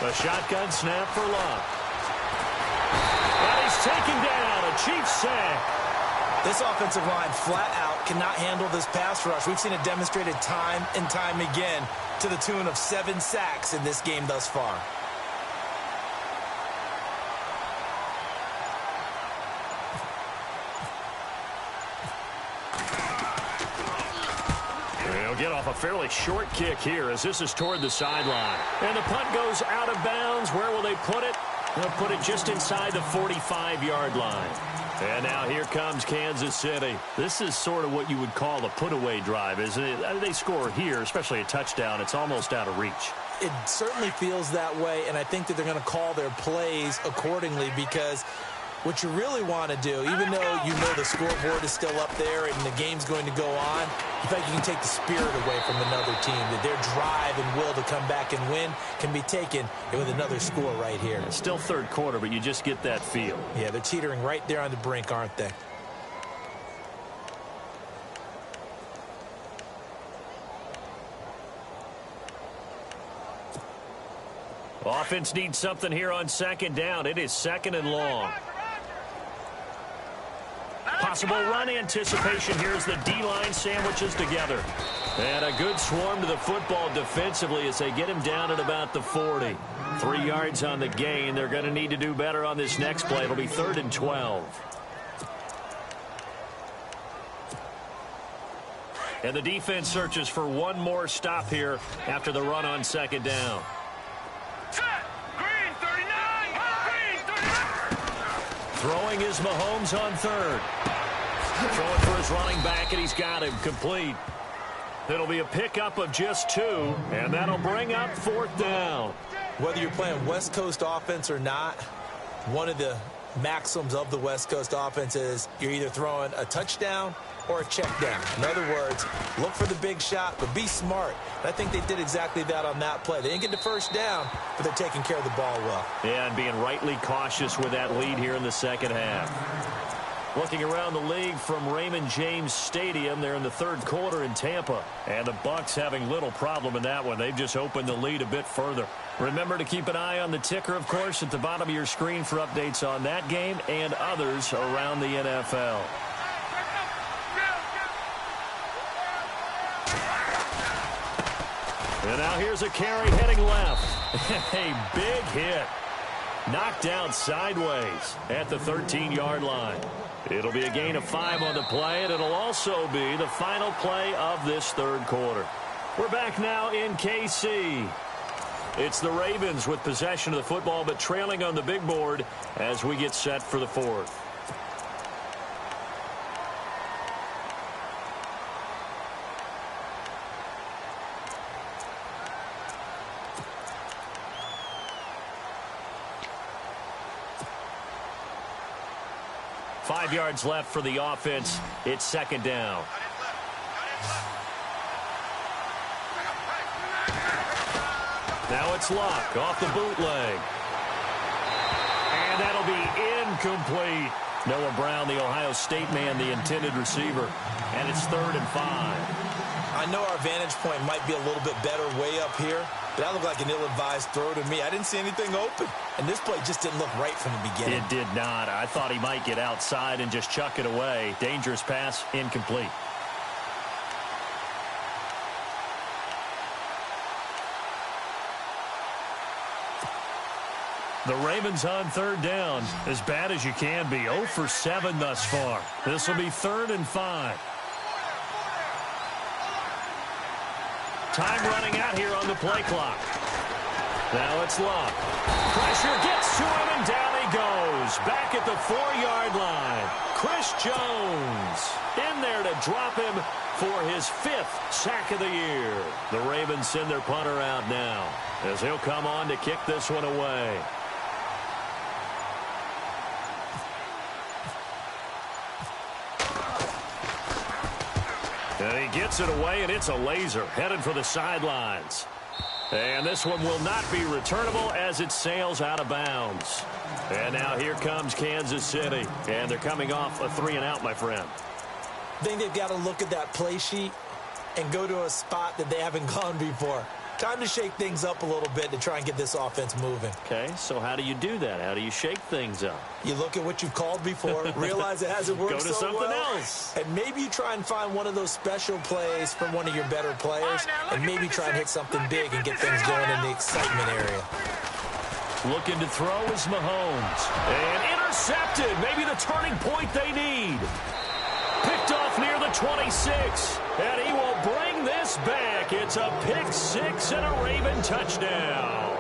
[SPEAKER 2] A shotgun snap for Love. And he's taken down. A Chiefs sack.
[SPEAKER 3] This offensive line flat out cannot handle this pass rush. We've seen it demonstrated time and time again to the tune of 7 sacks in this game thus far.
[SPEAKER 2] Get off a fairly short kick here as this is toward the sideline. And the punt goes out of bounds. Where will they put it? They'll put it just inside the 45-yard line. And now here comes Kansas City. This is sort of what you would call a put-away drive, isn't it? They score here, especially a touchdown. It's almost out of reach.
[SPEAKER 3] It certainly feels that way, and I think that they're going to call their plays accordingly because what you really want to do, even though you know the scoreboard is still up there and the game's going to go on, you think you can take the spirit away from another team, that their drive and will to come back and win can be taken with another score right here.
[SPEAKER 2] It's still third quarter, but you just get that feel.
[SPEAKER 3] Yeah, they're teetering right there on the brink, aren't they?
[SPEAKER 2] Offense needs something here on second down. It is 2nd and long. Possible run anticipation here as the D-line sandwiches together. And a good swarm to the football defensively as they get him down at about the 40. 3 yards on the gain. They're going to need to do better on this next play. It'll be 3rd and 12. And the defense searches for one more stop here after the run on second down. Throwing is Mahomes on 3rd. Throwing for his running back, and he's got him complete. It'll be a pickup of just 2, and that'll bring up 4th down.
[SPEAKER 3] Whether you're playing West Coast offense or not, one of the maxims of the West Coast offense is you're either throwing a touchdown or a check down. In other words, look for the big shot, but be smart. And I think they did exactly that on that play. They didn't get the first down, but they're taking care of the ball well.
[SPEAKER 2] Yeah, and being rightly cautious with that lead here in the second half. Looking around the league from Raymond James Stadium, they're in the third quarter in Tampa. And the Bucs having little problem in that one. They've just opened the lead a bit further. Remember to keep an eye on the ticker, of course, at the bottom of your screen for updates on that game and others around the NFL. And now here's a carry heading left. A big hit. Knocked down sideways at the 13-yard line. It'll be a gain of 5 on the play, and it'll also be the final play of this third quarter. We're back now in KC. It's the Ravens with possession of the football, but trailing on the big board as we get set for the 4th. Five yards left for the offense. It's second down. Now it's Luck off the bootleg. And that'll be incomplete. Noah Brown, the Ohio State man, the intended receiver. And it's 3rd and 5.
[SPEAKER 3] I know our vantage point might be a little bit better way up here, but that looked like an ill-advised throw to me. I didn't see anything open, and this play just didn't look right from the beginning.
[SPEAKER 2] It did not. I thought he might get outside and just chuck it away. Dangerous pass, incomplete. The Ravens on third down, as bad as you can be. 0 for 7 thus far. This will be 3rd and 5. Time running out here on the play clock. Now it's Love. Pressure gets to him, and down he goes. Back at the 4-yard line. Chris Jones in there to drop him for his 5th sack of the year. The Ravens send their punter out now, as he'll come on to kick this one away. And he gets it away, and it's a laser headed for the sidelines. And this one will not be returnable as it sails out of bounds. And now here comes Kansas City. And they're coming off a 3-and-out, my friend.
[SPEAKER 3] I think they've got to look at that play sheet and go to a spot that they haven't gone before. Time to shake things up a little bit to try and get this offense moving.
[SPEAKER 2] Okay, so how do you do that? How do you shake things up?
[SPEAKER 3] You look at what you've called before, realize it hasn't worked
[SPEAKER 2] Go to
[SPEAKER 3] so
[SPEAKER 2] something
[SPEAKER 3] well,
[SPEAKER 2] else.
[SPEAKER 3] and maybe you try and find one of those special plays from one of your better players, and maybe try and hit something big and get things going in the excitement area.
[SPEAKER 2] Looking to throw is Mahomes. And intercepted. Maybe the turning point they need. Picked off near the 26. And he will bring this back. It's a pick 6 and a Raven touchdown.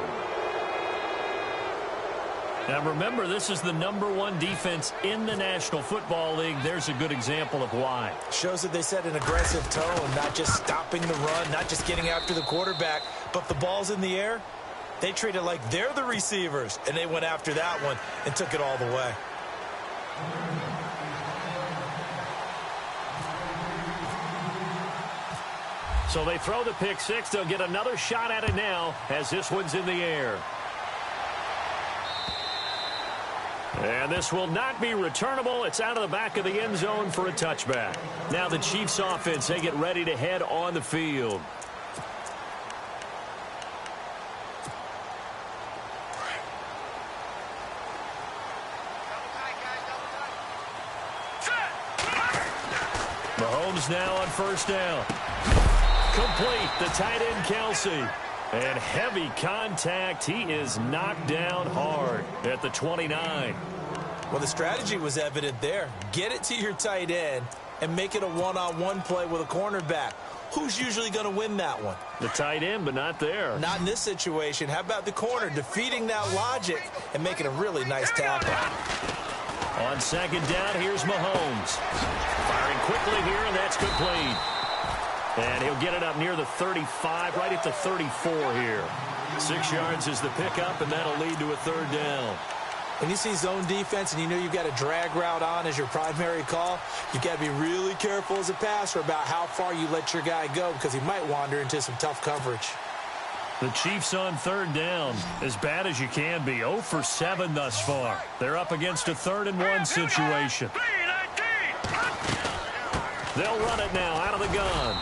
[SPEAKER 2] Now remember, this is the #1 defense in the National Football League. There's a good example of why.
[SPEAKER 3] Shows that they set an aggressive tone, not just stopping the run, not just getting after the quarterback, but if the ball's in the air, they treat it like they're the receivers, and they went after that one and took it all the way.
[SPEAKER 2] So they throw the pick 6. They'll get another shot at it now as this one's in the air. And this will not be returnable. It's out of the back of the end zone for a touchback. Now the Chiefs offense, they get ready to head on the field. Mahomes now on first down. Complete, the tight end Kelsey. And heavy contact. He is knocked down hard at the 29.
[SPEAKER 3] Well, the strategy was evident there. Get it to your tight end and make it a one-on-one play with a cornerback. Who's usually going to win that one?
[SPEAKER 2] The tight end, but not there.
[SPEAKER 3] Not in this situation. How about the corner defeating that logic and making a really nice tackle?
[SPEAKER 2] On second down, here's Mahomes. Firing quickly here, and that's complete. And he'll get it up near the 35, right at the 34 here. 6 yards is the pickup, and that'll lead to a third down.
[SPEAKER 3] When you see zone defense and you know you've got a drag route on as your primary call, you've got to be really careful as a passer about how far you let your guy go because he might wander into some tough coverage.
[SPEAKER 2] The Chiefs on third down, as bad as you can be. 0 for 7 thus far. They're up against a 3rd and 1 situation. They'll run it now out of the gun.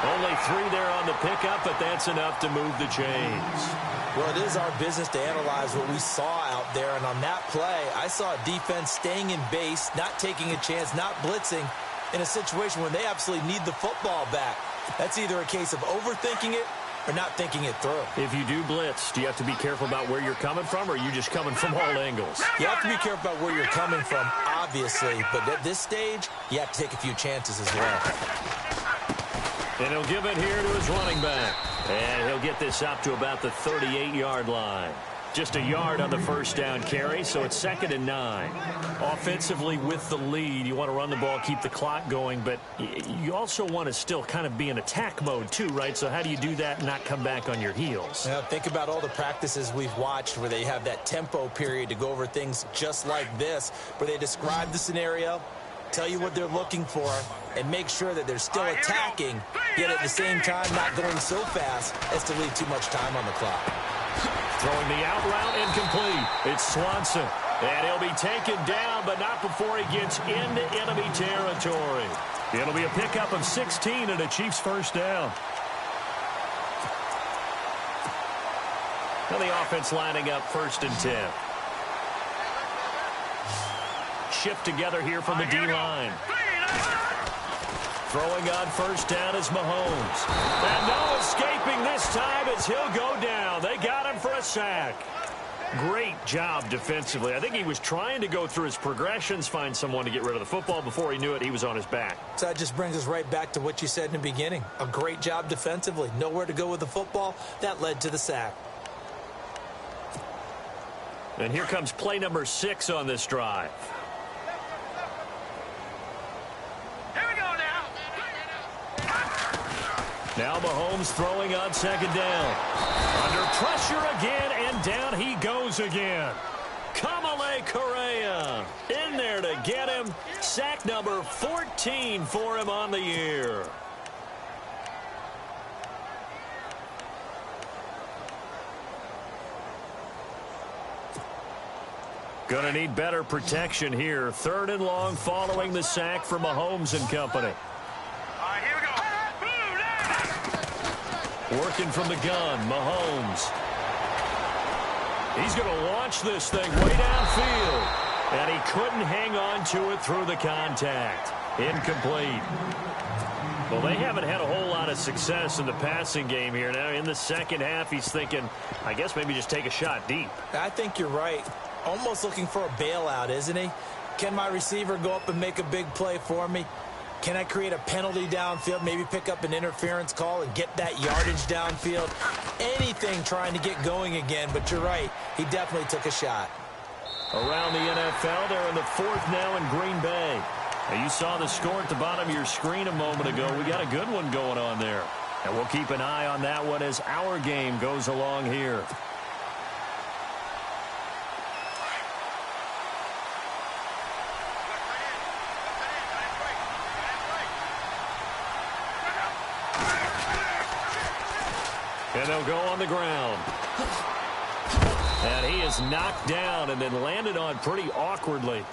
[SPEAKER 2] Only 3 there on the pickup, but that's enough to move the chains.
[SPEAKER 3] Well, it is our business to analyze what we saw out there, and on that play, I saw a defense staying in base, not taking a chance, not blitzing, in a situation where they absolutely need the football back. That's either a case of overthinking it or not thinking it through.
[SPEAKER 2] If you do blitz, do you have to be careful about where you're coming from, or are you just coming from all angles?
[SPEAKER 3] You have to be careful about where you're coming from, obviously, but at this stage, you have to take a few chances as well.
[SPEAKER 2] And he'll give it here to his running back. And he'll get this up to about the 38-yard line. Just a yard on the first down carry, so it's 2nd and 9. Offensively with the lead, you want to run the ball, keep the clock going, but you also want to still kind of be in attack mode too, right? So how do you do that and not come back on your heels?
[SPEAKER 3] Now, think about all the practices we've watched where they have that tempo period to go over things just like this, where they describe the scenario, tell you what they're looking for, and make sure that they're still attacking, yet at the same time not going so fast as to leave too much time on the clock.
[SPEAKER 2] Throwing the out route incomplete. It's Swanson. And he'll be taken down, but not before he gets into enemy territory. It'll be a pickup of 16 and a Chiefs first down. Now the offense lining up 1st and 10. Shift together here from the D-line. Throwing on 1st down is Mahomes. And no escaping this time as he'll go down. They got him for a sack. Great job defensively. I think he was trying to go through his progressions, find someone to get rid of the football. Before he knew it, he was on his back.
[SPEAKER 3] So that just brings us right back to what you said in the beginning. A great job defensively. Nowhere to go with the football. That led to the sack.
[SPEAKER 2] And here comes play number 6 on this drive.
[SPEAKER 4] Here we go now.
[SPEAKER 2] Now Mahomes throwing on 2nd down. Under pressure again, and down he goes again. Kamale Correa in there to get him. Sack number 14 for him on the year. Going to need better protection here. 3rd and long following the sack from Mahomes and company.
[SPEAKER 4] All right, here we go.
[SPEAKER 2] Working from the gun, Mahomes. He's going to launch this thing way downfield. And he couldn't hang on to it through the contact. Incomplete. Well, they haven't had a whole lot of success in the passing game here. Now in the second half, he's thinking, I guess maybe just take a shot deep.
[SPEAKER 3] I think you're right. Almost looking for a bailout, isn't he? Can my receiver go up and make a big play for me? Can I create a penalty downfield, maybe pick up an interference call and get that yardage downfield? Anything trying to get going again, but you're right. He definitely took a shot.
[SPEAKER 2] Around the NFL, they're in the 4th now in Green Bay. Now, you saw the score at the bottom of your screen a moment ago. We got a good one going on there. And we'll keep an eye on that one as our game goes along here. And they'll go on the ground. And he is knocked down and then landed on pretty awkwardly.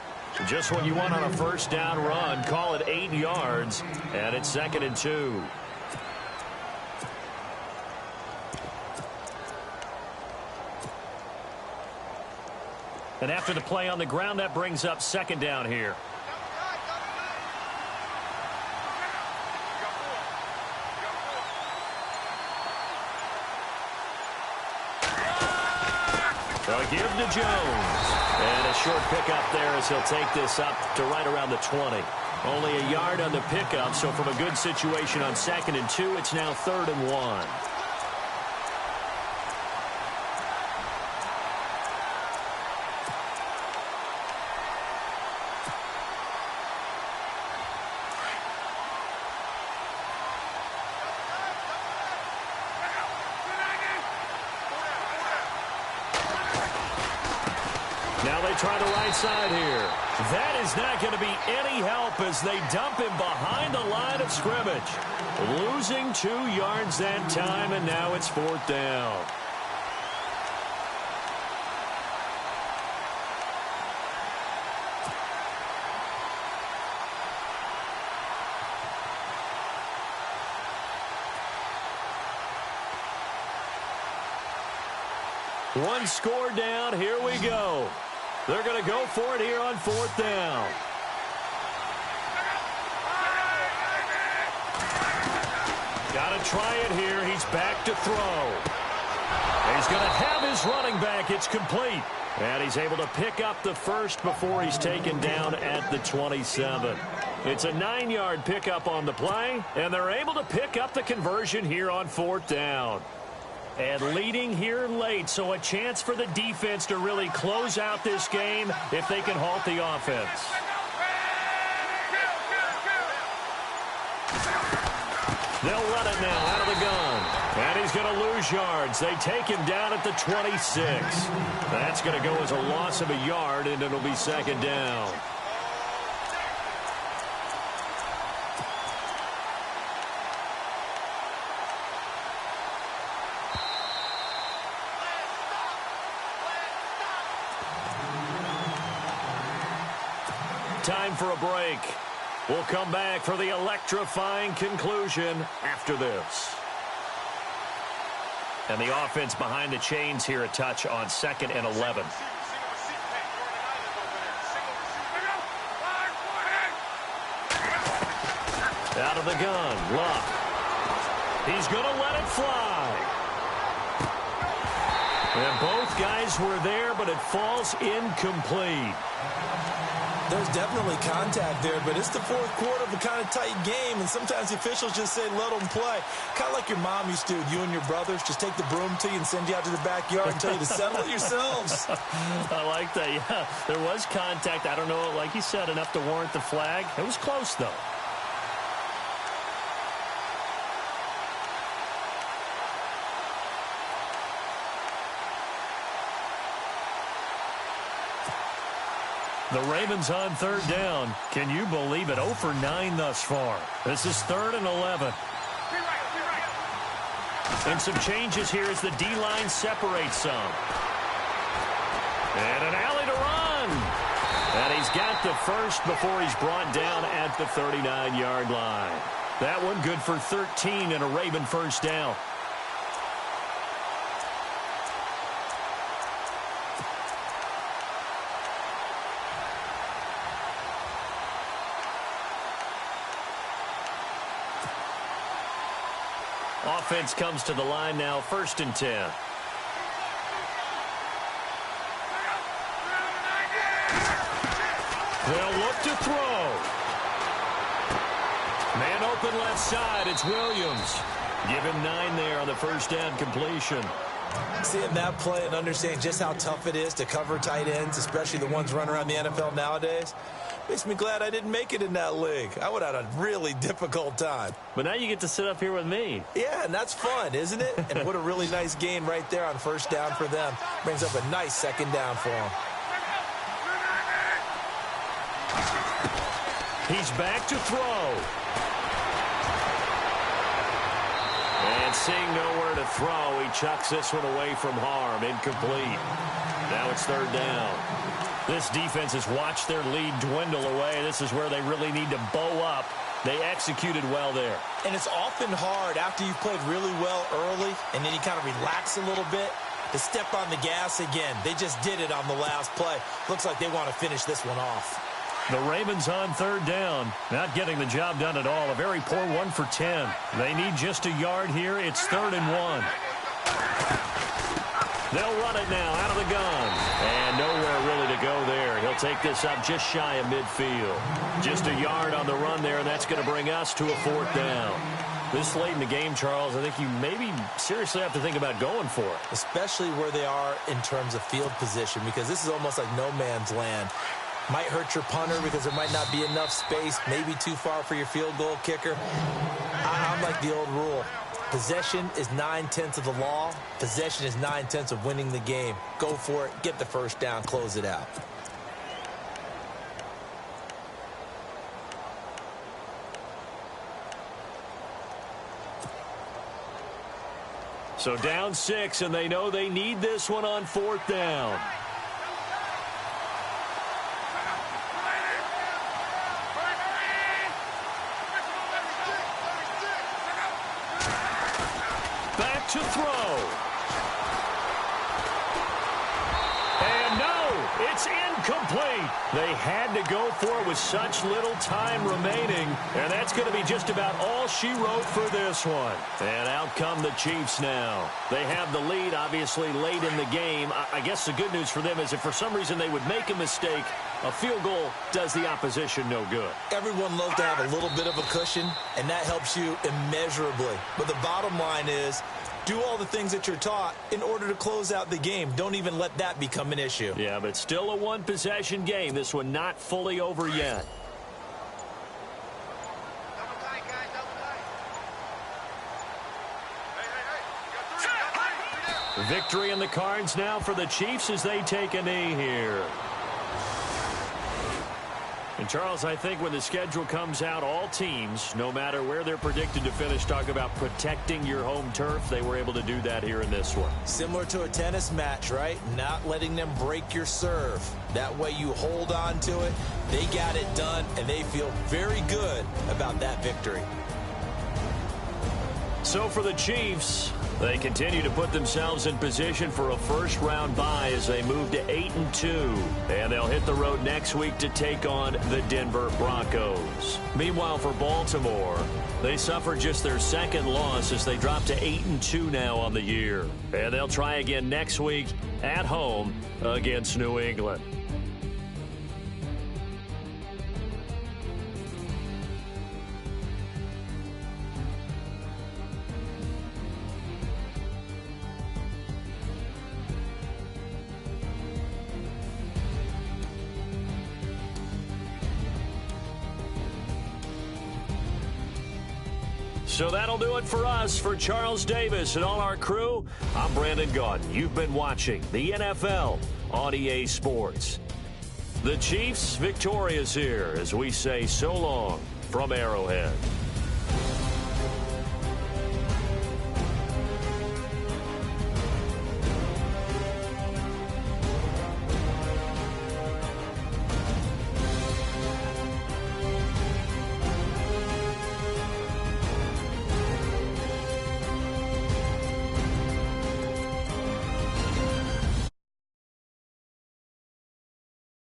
[SPEAKER 2] Just what you want on a 1st down run. Call it 8 yards. And it's 2nd and 2. And after the play on the ground, that brings up 2nd down here. They'll give to Jones. And a short pickup there as he'll take this up to right around the 20. Only a yard on the pickup, so from a good situation on 2nd and 2, it's now 3rd and 1. Now they try the right side here. That is not going to be any help as they dump him behind the line of scrimmage. Losing 2 yards that time, and now it's 4th down. One score down. Here we go. They're going to go for it here on 4th down. Got to try it here. He's back to throw. He's going to have his running back. It's complete. And he's able to pick up the first before he's taken down at the 27. It's a 9-yard pickup on the play, and they're able to pick up the conversion here on 4th down. And leading here late, so a chance for the defense to really close out this game if they can halt the offense. They'll run it now out of the gun. And he's going to lose yards. They take him down at the 26. That's going to go as a loss of a yard, and it'll be 2nd down. Time for a break. We'll come back for the electrifying conclusion after this. And the offense behind the chains here a touch on 2nd and 11. Out of the gun, Luck. He's going to let it fly. And both guys were there, but it falls incomplete.
[SPEAKER 3] There's definitely contact there, but it's the fourth quarter of a kind of tight game, and sometimes the officials just say, let them play. Kind of like your mom used to, you and your brothers, just take the broom to you and send you out to the backyard and tell you to settle it yourselves.
[SPEAKER 2] I like that, yeah. There was contact. I don't know, like you said, enough to warrant the flag. It was close, though. The Ravens on 3rd down. Can you believe it? 0 for 9 thus far. This is 3rd and 11. And some changes here as the D-line separates some. And an alley to run. And he's got the first before he's brought down at the 39-yard line. That one good for 13 and a Raven first down. Offense comes to the line now, 1st and 10. They'll look to throw. Man open left side, it's Williams. Give him 9 there on the first down completion.
[SPEAKER 3] Seeing that play and understanding just how tough it is to cover tight ends, especially the ones running around the NFL nowadays, makes me glad I didn't make it in that league. I would have had a really difficult time.
[SPEAKER 2] But now you get to sit up here with me.
[SPEAKER 3] Yeah, and that's fun, isn't it? And what a really nice gain right there on first down for them. Brings up a nice 2nd down for them.
[SPEAKER 2] He's back to throw. And seeing nowhere to throw, he chucks this one away from harm. Incomplete. Now it's 3rd down. This defense has watched their lead dwindle away. This is where they really need to bow up. They executed well there.
[SPEAKER 3] And it's often hard after you've played really well early and then you kind of relax a little bit to step on the gas again. They just did it on the last play. Looks like they want to finish this one off.
[SPEAKER 2] The Ravens on 3rd down. Not getting the job done at all. A very poor 1 for 10. They need just a yard here. It's 3rd and 1. They'll run it now out of the gun. And nowhere really to go there. He'll take this up just shy of midfield. Just a yard on the run there, and that's going to bring us to a 4th down. This late in the game, Charles, I think you maybe seriously have to think about going for it.
[SPEAKER 3] Especially where they are in terms of field position, because this is almost like no man's land. Might hurt your punter because there might not be enough space, maybe too far for your field goal kicker. I'm like the old rule. Possession is 9/10 of the law. Possession is 9/10 of winning the game. Go for it. Get the first down. Close it out.
[SPEAKER 2] So down 6, and they know they need this one on 4th down. Back to throw. And no, it's incomplete. They had to go for it with such little time remaining, and that's going to be just about all she wrote for this one. And out come the Chiefs now. They have the lead, obviously, late in the game. I guess the good news for them is if for some reason they would make a mistake, a field goal does the opposition no good.
[SPEAKER 3] Everyone loves to have a little bit of a cushion, and that helps you immeasurably. But the bottom line is, do all the things that you're taught in order to close out the game. Don't even let that become an issue.
[SPEAKER 2] Yeah, but still a one-possession game. This one not fully over yet. Victory in the cards now for the Chiefs as they take a knee here. And Charles, I think when the schedule comes out, all teams, no matter where they're predicted to finish, talk about protecting your home turf. They were able to do that here in this one.
[SPEAKER 3] Similar to a tennis match, right? Not letting them break your serve. That way you hold on to it. They got it done, and they feel very good about that victory.
[SPEAKER 2] So for the Chiefs, they continue to put themselves in position for a first-round bye as they move to 8-2. And they'll hit the road next week to take on the Denver Broncos. Meanwhile, for Baltimore, they suffered just their second loss as they drop to 8-2 now on the year. And they'll try again next week at home against New England. So that'll do it for us. For Charles Davis and all our crew, I'm Brandon Gaudin. You've been watching the NFL on EA Sports. The Chiefs victorious here as we say so long from Arrowhead.